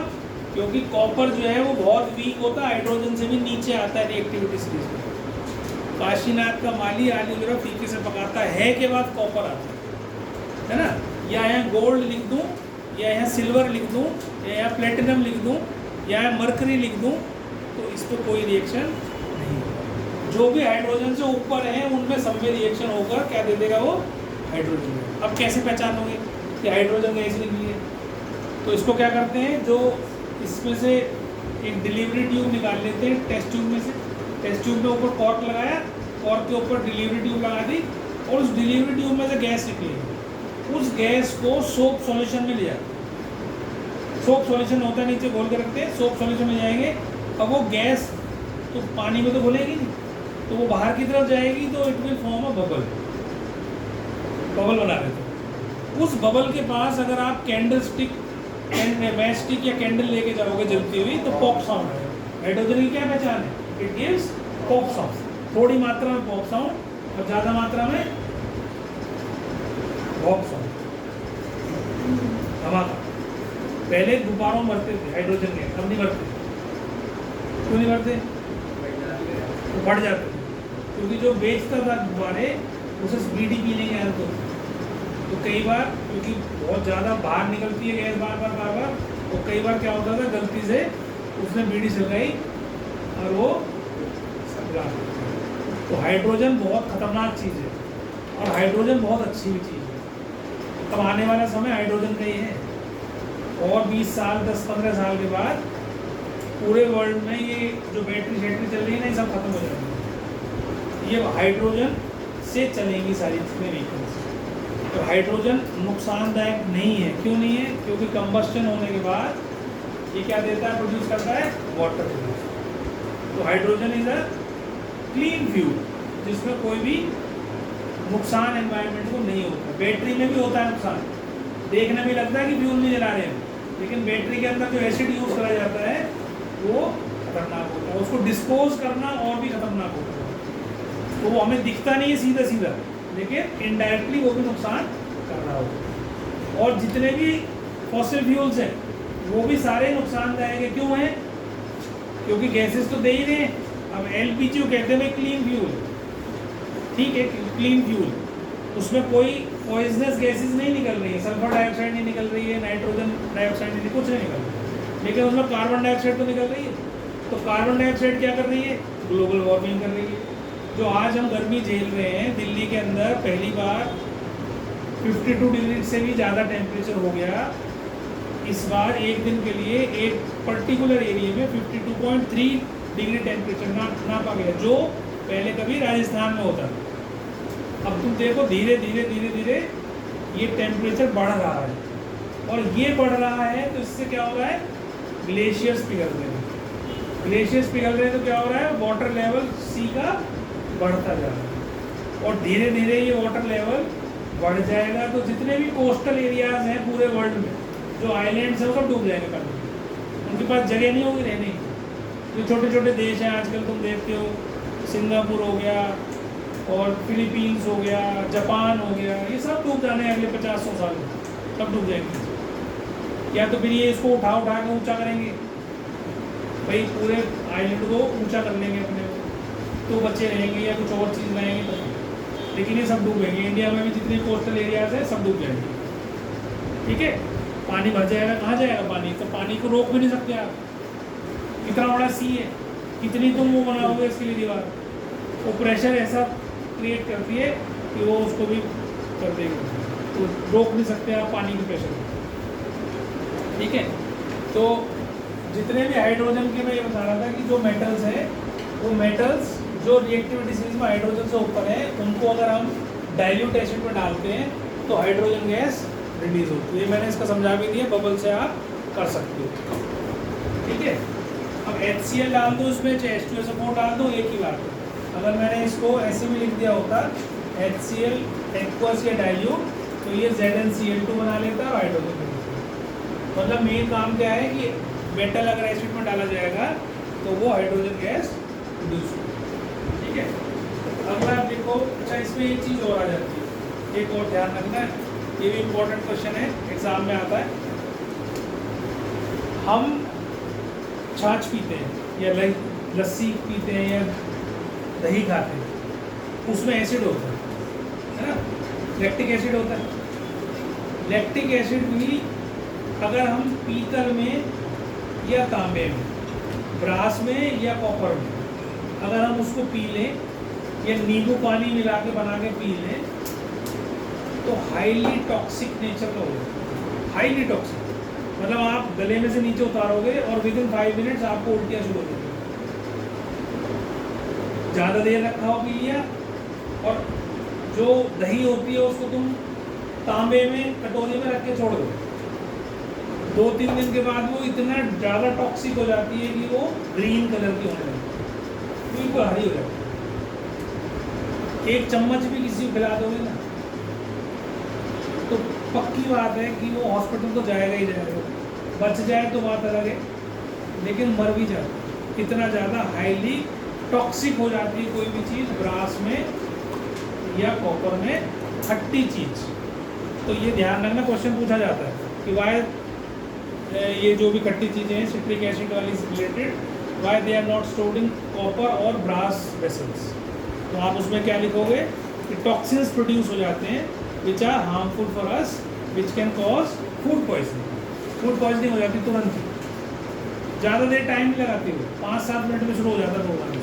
क्योंकि कॉपर जो है वो बहुत वीक होता है, हाइड्रोजन से भी नीचे आता है रिएक्टिविटी सीरीज में। काशीनाथ का माली आलू जरा फीके से पकाता है के बाद कॉपर आता है ना। या यहाँ गोल्ड लिख दूँ, या यहाँ सिल्वर लिख दूँ, या यहाँ प्लेटिनम लिख दूँ, या यहाँ मरकरी लिख दूँ, तो इस पर कोई रिएक्शन नहीं होगा। जो भी हाइड्रोजन से ऊपर है उनमें सब में रिएक्शन होकर क्या दे देगा? वो हाइड्रोजन। अब कैसे पहचानोगे कि हाइड्रोजन गैस निकली है? तो इसको क्या करते हैं, जो इसमें से एक डिलीवरी ट्यूब निकाल लेते हैं टेस्ट ट्यूब में से। टेस्ट ट्यूब में ऊपर कॉर्क लगाया, कॉर्क के ऊपर डिलीवरी ट्यूब लगा दी, और उस डिलीवरी ट्यूब में से गैस निकलेगी। उस गैस को सोप सॉल्यूशन में ले जाते हैं। सोप सॉल्यूशन होता है, नीचे घोल के रखते हैं, सोप सॉल्यूशन में जाएंगे। अब वो गैस तो पानी में तो घुलेगी नहीं, तो वो बाहर की तरफ जाएगी, तो it will form a bubble, bubble बना देते हैं। उस बबल के पास अगर आप कैंडल स्टिक, मैच स्टिक या कैंडल लेके जाओगे जलती हुई, तो पॉप साउंड है। हाइड्रोजन की क्या पहचान है? It gives pop sound. थोड़ी मात्रा में पॉप साउंड और ज़्यादा मात्रा में पॉप साउंड, धमाका। पहले गुब्बारों में मरते थे हाइड्रोजन के, अब नहीं मरते। क्यों नहीं मरते? बढ़ जाते थे, क्योंकि जो बेचता था गुब्बारे उसे बीड़ी पीने की आदत होती। तो कई बार क्योंकि बहुत ज़्यादा बाहर निकलती है गैस बार बार, तो कई बार क्या होता था, गलती से उसने बीड़ी सलगाई और वो सलगा। तो हाइड्रोजन बहुत खतरनाक चीज़ है, और हाइड्रोजन बहुत अच्छी भी चीज़ है। तब आने वाला समय हाइड्रोजन का ही है, और 20 साल 10-15 साल के बाद पूरे वर्ल्ड में ये जो बैटरी शैटरी चल रही है ना, ये सब खत्म हो जाएगी। ये हाइड्रोजन से चलेंगी सारी चीज़ें, व्हीकल्स। तो हाइड्रोजन नुकसानदायक नहीं है। क्यों नहीं है? क्योंकि कंबस्शन होने के बाद ये क्या देता है? प्रोड्यूस करता है वाटर। तो hydrogen is a clean fuel, जिसमें कोई भी नुकसान एनवायरनमेंट को नहीं होता। बैटरी में भी होता है नुकसान, देखने में लगता है कि फ्यूल नहीं जला रहे हैं, लेकिन बैटरी के अंदर जो एसिड यूज करा जाता है वो खतरनाक होता है। उसको डिस्पोज करना और भी खतरनाक होता है। तो वो हमें दिखता नहीं है सीधा सीधा, लेकिन इनडायरेक्टली वो भी नुकसान कर रहा होगा। और जितने भी फॉसिल फ्यूल्स हैं वो भी सारे नुकसानदायक है। क्यों है? क्योंकि गैसेस तो दे ही रहे हैं। अब एलपीजी कहते हैं क्लीन फ्यूल, ठीक है, क्लीन फ्यूल, उसमें कोई पॉइजनस गैसेस नहीं निकल रही है, सल्फर डाइऑक्साइड नहीं निकल रही है, नाइट्रोजन डाइऑक्साइड नहीं, कुछ नहीं निकल रहा है, लेकिन उसमें कार्बन डाइऑक्साइड तो निकल रही है। तो कार्बन डाइऑक्साइड क्या कर रही है? ग्लोबल वार्मिंग कर रही है। जो आज हम गर्मी झेल रहे हैं, दिल्ली के अंदर पहली बार 52 डिग्री से भी ज़्यादा टेम्परेचर हो गया। इस बार एक दिन के लिए एक पर्टिकुलर एरिया में 52.3 डिग्री टेम्परेचर नापा गया, जो पहले कभी राजस्थान में होता था। अब तुम देखो धीरे धीरे धीरे धीरे ये टेम्परेचर बढ़ रहा है, और ये बढ़ रहा है तो इससे क्या हो रहा है? ग्लेशियर्स पिघल रहे हैं। ग्लेशियर्स पिघल रहे हैं तो क्या हो रहा है? वाटर लेवल सी का बढ़ता जा रहा है, और धीरे धीरे ये वाटर लेवल बढ़ जाएगा। तो जितने भी कोस्टल एरियाज हैं पूरे वर्ल्ड में, जो आइलैंड्स हैं, वो सब डूब जाएंगे पानी में। उनके पास जगह नहीं होगी रहने की। जो छोटे छोटे देश हैं आजकल तुम देखते हो, सिंगापुर हो गया और फिलीपींस हो गया, जापान हो गया, ये सब डूब जाने हैं अगले 50-100 साल में, सब डूब जाएंगे। या तो फिर ये इसको उठा उठा के ऊँचा करेंगे, भाई पूरे आइलैंड को ऊँचा कर लेंगे अपने तो बच्चे रहेंगे, या कुछ और चीज़ लाएंगे तो, लेकिन ये सब डूबेंगे। इंडिया में भी जितने कोस्टल एरियाज है सब डूब जाएंगे। ठीक है, पानी भर जाएगा, कहाँ जाएगा पानी? तो पानी को रोक भी नहीं सकते आप, कितना बड़ा सी है, कितनी तुम वो बनाओगे इसके लिए दीवार, वो प्रेशर ऐसा क्रिएट करती है कि वो उसको भी कर देगी, तो रोक नहीं सकते आप पानी के प्रेशर को। ठीक है, तो जितने भी हाइड्रोजन के मैं ये बता रहा था कि जो मेटल्स हैं, वो मेटल्स जो रिएक्टिविटी सीरीज में हाइड्रोजन से ऊपर है, उनको अगर हम डाइल्यूट एसिड में डालते हैं तो हाइड्रोजन गैस रिलीज होती है। मैंने इसका समझा भी दिया, बबल से आप कर सकते हो। ठीक है, अब HCl डाल दो उसमें, चाहे H2SO4 डाल दो, एक ही बात है। अगर मैंने इसको ऐसे भी लिख दिया होता HCl एक्वस या डाइल्यूट, तो ये ZnCl2 बना लेता है हाइड्रोजन। मतलब मेन काम क्या है कि मेटल अगर एसिड में डाला जाएगा तो वो हाइड्रोजन गैस प्रोड्यूस होगी। ठीक है, अगला आप देखो, अच्छा इसमें एक चीज़ और आ जाती है, एक और ध्यान रखना है, ये भी इम्पोर्टेंट क्वेश्चन है, एग्जाम में आता है। हम छाछ पीते हैं या लस्सी पीते हैं या दही खाते हैं, उसमें एसिड होता है ना, लैक्टिक एसिड होता है। लैक्टिक एसिड भी अगर हम पीतल में या तांबे में, ब्रास में या कॉपर में अगर हम उसको पी लें या नींबू पानी मिला के बना के पी लें तो हाईली टॉक्सिक नेचर का होगा। हाईली टॉक्सिक मतलब आप गले में से नीचे उतारोगे और विदिन 5 मिनट्स आपको उल्टियाँ शुरू हो जाएगी। ज़्यादा देर रखा हो पी लिया, और जो दही होती है उसको तुम तांबे में कटोरी में रख के छोड़ दो, 2-3 दिन के बाद वो इतना ज़्यादा टॉक्सिक हो जाती है कि वो ग्रीन कलर की होने लगती है, बिल्कुल हरी हो जाती है। एक चम्मच भी किसी को खिला दोगे ना तो पक्की बात है कि वो हॉस्पिटल तो जाएगा ही जाएगा। बच जाए तो बात अलग है, लेकिन मर भी जाता है। इतना ज़्यादा हाईली टॉक्सिक हो जाती है कोई भी चीज़, ब्रास में या कॉपर में, खट्टी चीज़। तो ये ध्यान रखना, क्वेश्चन पूछा जाता है कि वाई ये जो भी खट्टी चीज़ें हैं सिट्रिक एसिड वाली related, why they are not stored in copper और ब्रास वेसल्स। तो आप उसमें क्या लिखोगे कि टॉक्सिन्स प्रोड्यूस हो जाते हैं which are harmful for us, which can cause food poisoning. Food poisoning हो जाती तुरंत ही, ज़्यादा देर टाइम नहीं लगाती हो, 5-7 मिनट में शुरू हो जाता प्रोग्राम।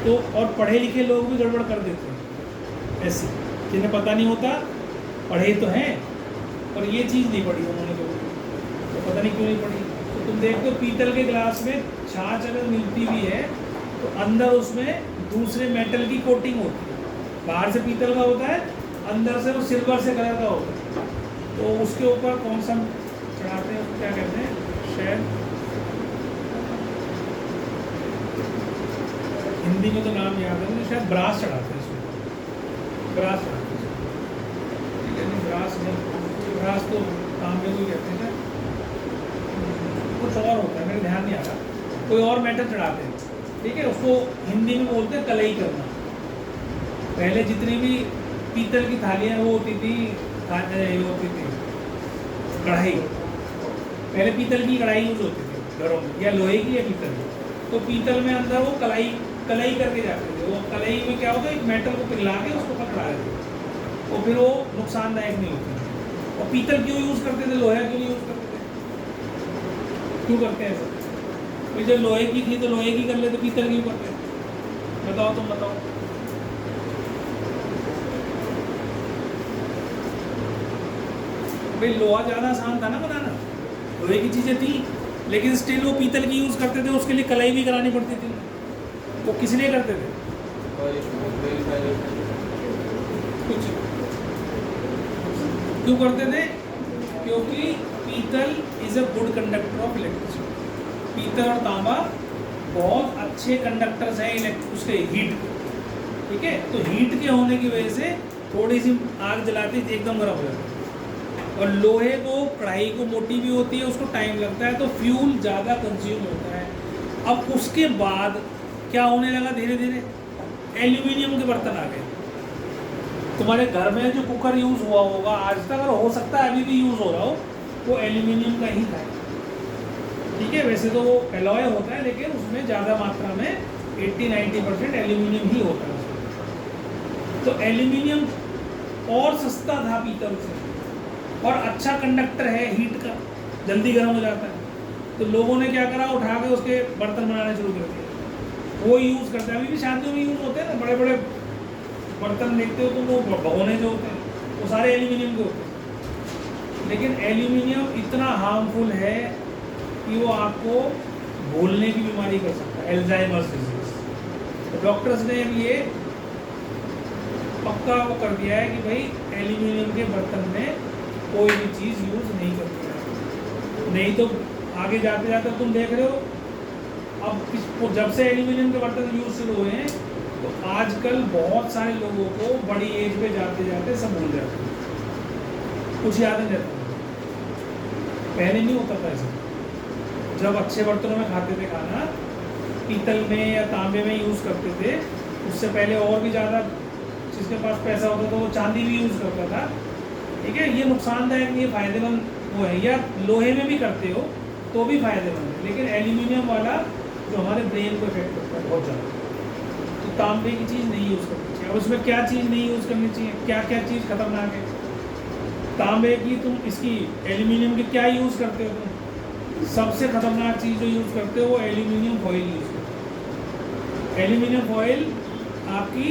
तो और पढ़े लिखे लोग भी गड़बड़ कर देते हैं ऐसे, जिन्हें पता नहीं होता, पढ़े तो हैं और ये चीज़ नहीं पढ़ी उन्होंने, तो पता नहीं क्यों नहीं पढ़ी। तो तुम देखते हो पीतल के गिलास में छाछ अगर मिलती भी है तो अंदर उसमें दूसरे मेटल की कोटिंग होती है। बाहर से पीतल का होता है, अंदर से वो सिल्वर से कलर का होता है। तो उसके ऊपर कौन सा चढ़ाते हैं, उसको क्या कहते हैं, शायद हिंदी में तो नाम याद है मुझे, शायद ब्रास चढ़ाते हैं इसमें, ब्रास चढ़ाते हैं। ठीक है, नहीं ब्रास नहीं, ब्रास तो तांबे को कहते हैं, कुछ और होता है, मेरे ध्यान नहीं आ रहा, कोई और मेटल चढ़ाते हैं। ठीक है, उसको हिंदी में बोलते हैं कलई करना। पहले जितनी भी पीतल की थालियाँ वो होती थी, होती थी कढ़ाई, पहले पीतल की कढ़ाई यूज होती थी घरों में, या लोहे की या पीतल की। तो पीतल में अंदर वो कलई करके जाते थे। वो कलई में क्या होता है, एक मेटल को पिघला के उसको पकड़ा देते थे, तो फिर वो नुकसानदायक नहीं होती। और पीतल क्यों यूज़ करते थे, लोहा क्यों नहीं यूज़ करते थे, क्यों करते हैं ऐसा? भाई जब लोहे की थी तो लोहे की कर लेते, पीतल क्यों करते हैं? बताओ, तुम बताओ। भाई लोहा ज़्यादा आसान था ना बनाना, लोहे की चीज़ें थी, लेकिन स्टिल वो पीतल की यूज़ करते थे, उसके लिए कलाई भी करानी पड़ती थी। वो किस लिए करते थे? कुछ क्यों करते थे? क्योंकि पीतल is a good conductor of electricity. पीतल और तांबा बहुत अच्छे कंडक्टर्स हैं उसके हीट के। ठीक है, तो हीट के होने की वजह से थोड़ी सी आग जलाती थी, एकदम गर्म हो जाती। और लोहे को, कढ़ाई को मोटी भी होती है, उसको टाइम लगता है, तो फ्यूल ज़्यादा कंज्यूम होता है। अब उसके बाद क्या होने लगा धीरे धीरे, एल्यूमिनियम के बर्तन आ गए। तुम्हारे घर में जो कुकर यूज़ हुआ होगा आज तक, अगर हो सकता है अभी भी यूज़ हो रहा हो, वो एल्यूमिनियम का ही था। ठीक है, वैसे तो वो एलॉय होता है लेकिन उसमें ज़्यादा मात्रा में 80-90% एल्यूमिनियम ही होता है उसमें। तो एल्यूमिनियम और सस्ता था पीतल से, और अच्छा कंडक्टर है हीट का, जल्दी गर्म हो जाता है। तो लोगों ने क्या करा, उठा के उसके बर्तन बनाने शुरू कर दिए, वो यूज़ करते हैं। अभी भी शादियों में यूज़ होते हैं ना, बड़े बड़े बर्तन देखते हो तो वो भगोने जो होते हैं वो सारे एल्यूमिनियम के होते हैं। लेकिन एल्यूमिनियम इतना हार्मफुल है कि वो आपको भूलने की बीमारी कर सकता है, एल्जाइमर्स डिजीज। तो डॉक्टर्स ने ये पक्का वो कर दिया है कि भाई एल्यूमिनियम के बर्तन में कोई भी चीज़ यूज़ नहीं करती है। नहीं तो आगे जाते जाते तुम देख रहे हो, अब जब से एल्यूमिनियम के बर्तन यूज़ शुरू हुए हैं तो आजकल बहुत सारे लोगों को बड़ी एज पे जाते जाते सब भूल जाते हैं, कुछ याद नहीं रहता। पहले नहीं होता था ऐसा, जब अच्छे बर्तनों में खाते थे खाना, पीतल में या तांबे में यूज़ करते थे। उससे पहले और भी ज़्यादा जिसके पास पैसा होता था वो चांदी भी यूज़ करता था। ठीक है, ये नुकसानदायक नहीं है, फ़ायदेमंद वो है। या लोहे में भी करते हो तो भी फ़ायदेमंद है, लेकिन एल्यूमिनियम वाला जो हमारे ब्रेन को इफेक्ट करता है बहुत ज़्यादा। तो तांबे की चीज़ नहीं यूज़ करनी चाहिए। अब उसमें क्या चीज़ नहीं यूज़ करनी चाहिए, क्या क्या चीज़ खतरनाक है तांबे की, तुम इसकी एल्यूमिनियम की क्या यूज़ करते हो तुम? सबसे खतरनाक चीज़ जो यूज़ करते हो वो एल्यूमिनियम फॉइल यूज़ करते हो। एल्यूमिनियम फॉइल आपकी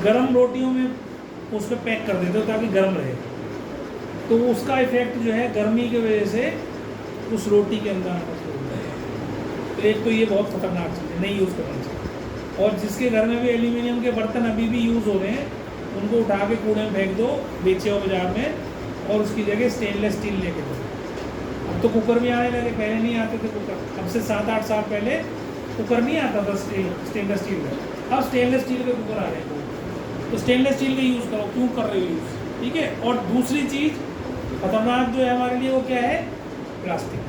गर्म रोटियों में उस पर पैक कर देते हो ताकि गर्म रहे, तो उसका इफेक्ट जो है गर्मी की वजह से उस रोटी के अंदर आना शुरू हो जाता है। तो एक तो ये बहुत खतरनाक चीज़ है, नहीं यूज़ करना चाहिए। और जिसके घर में भी एल्यूमिनियम के बर्तन अभी भी यूज़ हो रहे हैं, उनको उठा के कूड़े में फेंक दो, बेचे हो बाजार में, और उसकी जगह स्टेनलेस स्टील लेके दो। अब तो कुकर भी आने लगे, पहले नहीं आते थे कुकर। अब से 7-8 साल पहले कुकर नहीं आता था स्टेनलेस स्टील का, अब स्टेनलेस स्टील के कुकर आ रहे हैं। तो स्टेनलेस स्टील का यूज़ करो, क्यों कर रहे हो यूज़? ठीक है। और दूसरी चीज़ खतरनाक जो है हमारे लिए वो क्या है? प्लास्टिक।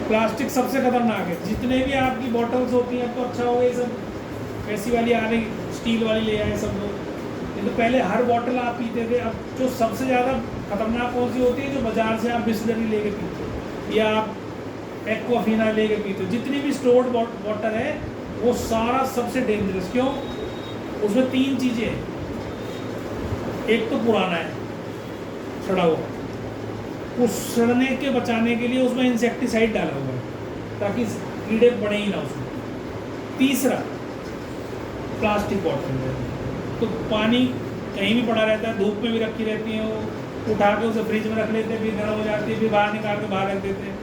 प्लास्टिक सबसे खतरनाक है। जितने भी आपकी बॉटल्स होती हैं, अब तो अच्छा हो गया, सब ऐसी वाली आ रही, स्टील वाली ले आए सब लोग। नहीं तो पहले हर बॉटल आप पीते थे। अब जो सबसे ज़्यादा खतरनाक कौन सी होती है? जो बाज़ार से आप बिस्लरी लेके पीते हो या आप एक्वाफिना लेके पीते हो। जितनी भी स्टोर्ड वाटर है वो सारा सबसे डेंजरस। क्यों? उसमें 3 चीज़ें हैं। एक तो पुराना है, सड़ा हुआ, उस सड़ने के बचाने के लिए उसमें इंसेक्टिसाइड डाला हुआ है ताकि कीड़े पड़े ही ना उसमें। तीसरा प्लास्टिक बॉटल है, तो पानी कहीं भी पड़ा रहता है, धूप में भी रखी रहती है, वो उठा के उसे फ्रिज में रख लेते हैं, फिर गर्म हो जाती है, फिर बाहर निकाल के बाहर रख देते हैं।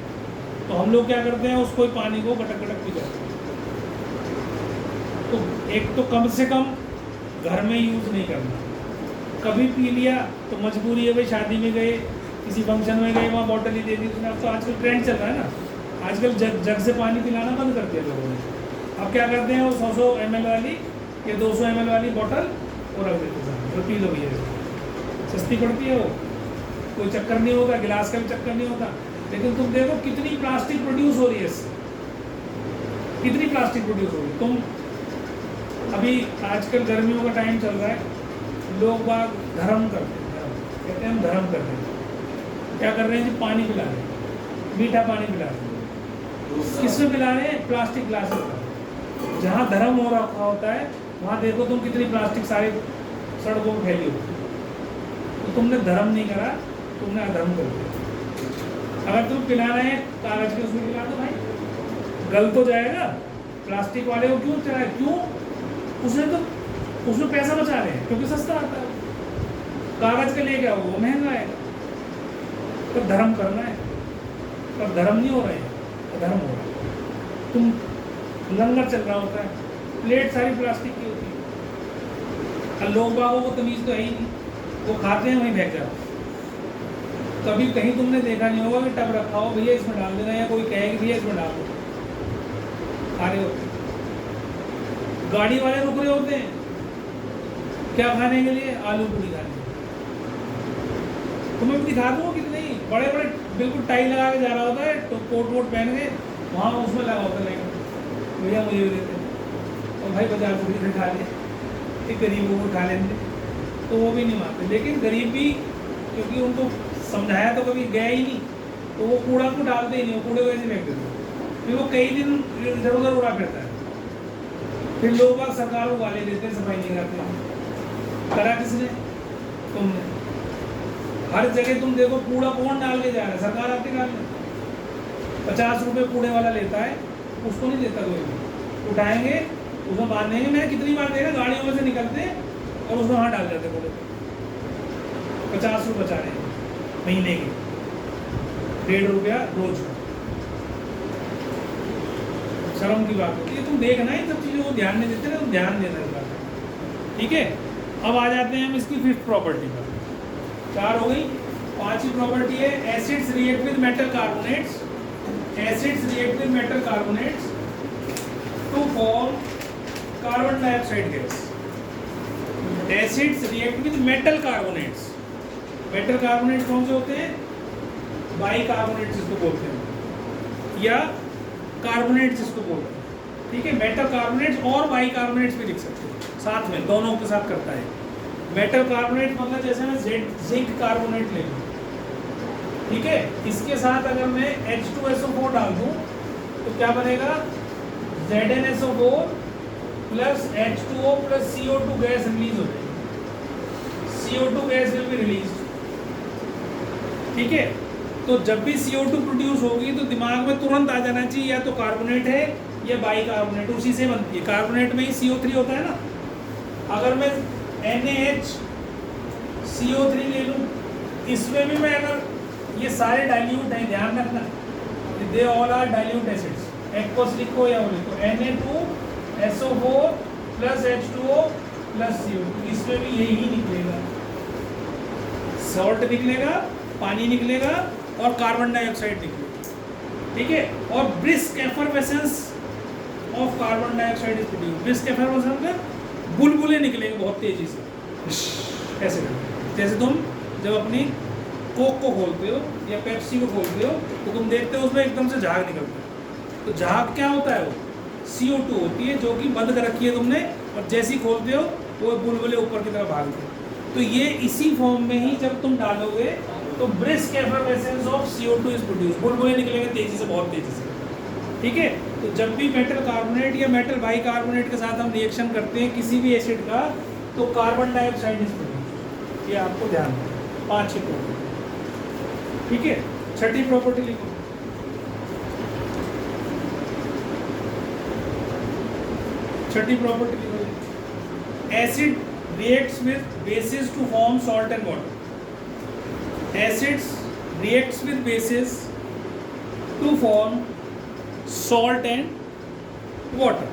तो हम लोग क्या करते हैं, उसको पानी को गटक गटक पी जाते हैं। तो एक तो कम से कम घर में यूज़ नहीं करना। कभी पी लिया तो मजबूरी है, भाई शादी में गए, किसी फंक्शन में गए, वहाँ बॉटल ही दे दी उसने। अब तो आजकल ट्रेंड चल रहा है ना, आजकल जग से पानी पिलाना बंद कर दिया लोगों ने। अब क्या करते हैं, वो 100 ml वाली या 200 ml वाली बॉटल वो रख देते हैं, तो पी लो भैया। सस्ती पड़ती है वो, कोई चक्कर नहीं होता, गिलास का भी चक्कर नहीं होता। लेकिन तुम देखो कितनी प्लास्टिक प्रोड्यूस हो रही है इससे, कितनी प्लास्टिक प्रोड्यूस हो रही है। तुम अभी आजकल गर्मियों का टाइम चल रहा है, लोग बाग धर्म करते हैं, कहते हैं हम धर्म कर रहे हैं। क्या कर रहे हैं जी? पानी पिला रहे हैं, मीठा पानी पिला रहे हैं। किसमें पिला रहे हैं? प्लास्टिक ग्लास में। जहाँ धर्म हो रखा होता है वहाँ देखो तुम कितनी प्लास्टिक सारी सड़कों में फैली हो। तो तुमने धर्म नहीं करा, तुमने अधर्म कर दिया। अगर तुम पिला रहे हैं कागज के उसमें पिला दो भाई, गल तो जाएगा। प्लास्टिक वाले को क्यों चलाए? क्यों? उसमें पैसा बचा रहे हैं क्योंकि सस्ता आता है। कागज के लिए क्या होगा? वो महंगा है। तो धर्म करना है, तब धर्म नहीं हो रहे हैं, अधर्म हो रहा है। तुम लंगर चल रहा होता है, प्लेट सारी प्लास्टिक की होती है, और लोग बागों को तमीज़ तो है ही नहीं, वो खाते हैं वहीं फेंक जाते। कभी कहीं तुमने देखा नहीं होगा कि टब रखा हो, भैया इसमें डाल देना, या कोई कहे कि भैया इसमें डाल दो, खा रहे होते। गाड़ी वाले रुक रहे होते हैं क्या खाने के लिए? आलू पूरी खाने। तुम्हें दिखा दूँ कि नहीं, बड़े बड़े बिल्कुल टाई लगा के जा रहा होता है, तो कोट वोट पहन के वहाँ उसमें लगा होता है भैया मुझे भी देते, और भाई 50 रुपये से खा ले, एक गरीबों को खा लेंगे, तो वो भी नहीं मानते। लेकिन गरीब भी, क्योंकि उनको समझाया तो कभी गया ही नहीं, तो वो कूड़ा को डालते ही नहीं, वो कूड़े वैसे फेंक देते, फिर वो कई दिन इधर उधर उड़ा फिरता है, फिर लोग बाग सरकार को गाली देते हैं, सफाई नहीं करते। करा किसने? तुमने। हर जगह तुम देखो कूड़ा कौन डाल के जा रहा है? सरकार आती डालने। 50 रुपये कूड़े वाला लेता है, उसको नहीं देता कोई भी, उठाएंगे उसमें बांधेंगे। मैं कितनी बार देखा गाड़ियों में से निकलते और उसमें वहाँ डाल देते कूड़े, 50 रुपये बचा रहे हैं महीने के, 1.5 रुपया रोज का। शर्म की बात होती है। तुम देखना इन सब चीज़ों को ध्यान नहीं देते ना, तुम ध्यान देना इस बात पर, ठीक है। अब आ जाते हैं हम इसकी 5th प्रॉपर्टी पर। 4 हो गई, 5वीं प्रॉपर्टी है acids react with metal carbonates. Acids react with metal carbonates to form carbon dioxide gas. Acids react with metal carbonates. Metal carbonate कौन से होते हैं? बाइकार्बोनेट जिसको बोलते हैं, या कार्बोनेट जिसको बोलते हैं, ठीक है। मेटल कार्बोनेट्स और बाइकार्बोनेट्स भी लिख सकते हैं साथ में, दोनों के साथ करता है। मेटल कार्बोनेट मतलब जैसे मैं जिंक कार्बोनेट ले लूँ, ठीक है, इसके साथ अगर मैं H2SO4 डाल दूँ तो क्या बनेगा? ZnSO4 plus H2O plus CO2 gas release हो जाएगी। CO2 gas will be release, ठीक है। तो जब भी CO2 प्रोड्यूस होगी तो दिमाग में तुरंत आ जाना चाहिए या तो कार्बोनेट है या बाइकार्बोनेट, उसी से बनती है। कार्बोनेट में ही CO3 होता है ना। अगर मैं NaHCO3 ले लूँ, इसमें भी मैं अगर ये सारे डाइल्यूट हैं, ध्यान रखना, they all are dilute acids. Aqueous लिखो या वो लिखो, Na2SO4 plus H2O plus CO2, इसमें भी यही निकलेगा, सॉल्ट निकलेगा, पानी निकलेगा और कार्बन डाइऑक्साइड निकलेगा, ठीक है। और brisk effervescence of carbon dioxide is produced. Brisk effervescence में बुलबुले निकलेंगे बहुत तेजी से, ऐसे करके। जैसे तुम जब अपनी कोक को खोलते हो या पेप्सी को खोलते हो तो तुम देखते हो उसमें एकदम से झाग निकलता है। तो झाग क्या होता है? वो CO2 होती है जो कि बंद कर रखी है तुमने, और जैसे ही खोलते हो वो बुलबुले ऊपर की तरफ भागते हैं। तो ये इसी फॉर्म में ही जब तुम डालोगे तो brisk effervescence of CO2 is produce, बुलबुले निकलेंगे तेजी से, बहुत तेजी से, ठीक है। तो जब भी मेटल कार्बोनेट या मेटल बाइकार्बोनेट के साथ हम रिएक्शन करते हैं किसी भी एसिड का, तो कार्बन डाइऑक्साइड इज प्रोड्यूस। ये आपको ध्यान रखना। 5 प्रॉपर्टी, ठीक है। 6ठी प्रॉपर्टी लिखो। 6ठी प्रॉपर्टी लिखो, acid reacts with bases to form salt and water. Acids reacts with bases to form salt and water.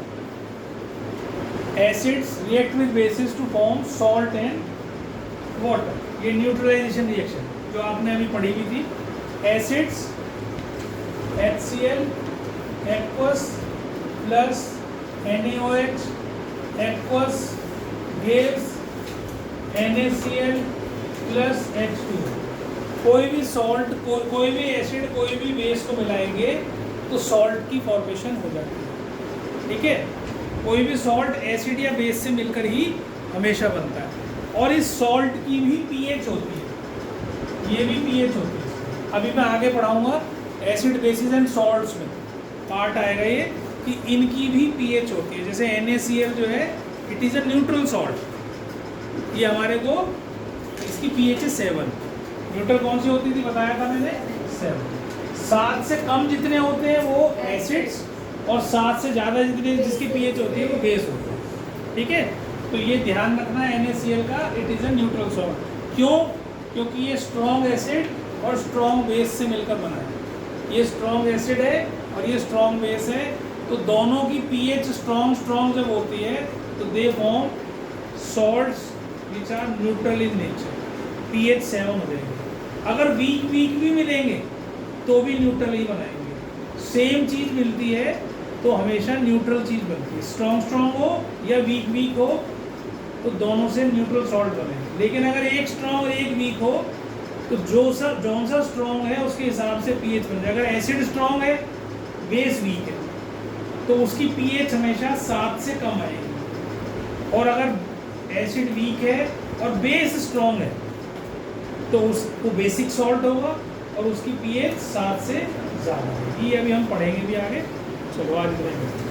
Acids react with bases to form salt and water. ये न्यूट्रलाइजेशन रिएक्शन जो आपने अभी पढ़ी हुई थी। Acids HCl aqueous plus NaOH aqueous gives NaCl plus H2O। कोई भी सॉल्ट कोई भी एसिड कोई भी बेस को मिलाएंगे तो सॉल्ट की फॉर्मेशन हो जाती है, ठीक है। कोई भी सॉल्ट एसिड या बेस से मिलकर ही हमेशा बनता है। और इस सॉल्ट की भी pH होती है, ये भी pH होती है। अभी मैं आगे पढ़ाऊंगा एसिड बेसिस एंड सॉल्ट्स में पार्ट आएगा ये कि इनकी भी pH होती है। जैसे NaCl जो है it is a neutral salt, ये हमारे को इसकी pH है 7। न्यूट्रल कौन सी होती थी बताया था मैंने? 7। 7 से कम जितने होते हैं वो एसिड्स, और 7 से ज़्यादा जितने जिसकी pH होती है वो बेस होती है, ठीक है। तो ये ध्यान रखना है NaCl का, it is a neutral salt. क्यों? क्योंकि ये स्ट्रॉन्ग एसिड और स्ट्रॉन्ग बेस से मिलकर बना है। ये स्ट्रॉन्ग एसिड है और ये स्ट्रॉन्ग बेस है, तो दोनों की pH स्ट्रॉन्ग जब होती है तो they form salts which are neutral in nature, pH 7 हो जाएगी। अगर वीक भी मिलेंगे तो भी न्यूट्रल ही बनाएंगे। सेम चीज़ मिलती है तो हमेशा न्यूट्रल चीज़ बनती है। स्ट्रॉन्ग हो या वीक हो तो दोनों से न्यूट्रल सॉल्ट बनेंगे। लेकिन अगर एक स्ट्रॉन्ग और एक वीक हो तो जौन सा स्ट्रॉन्ग है उसके हिसाब से pH बन जाएगा। अगर एसिड स्ट्रॉन्ग है बेस वीक है तो उसकी पीएच हमेशा 7 से कम आएगी। और अगर एसिड वीक है और बेस स्ट्रॉन्ग है तो उसको बेसिक सॉल्ट होगा और उसकी पीएच 7 से ज़्यादा है। ये अभी हम पढ़ेंगे भी आगे। चलो आज इतना ही।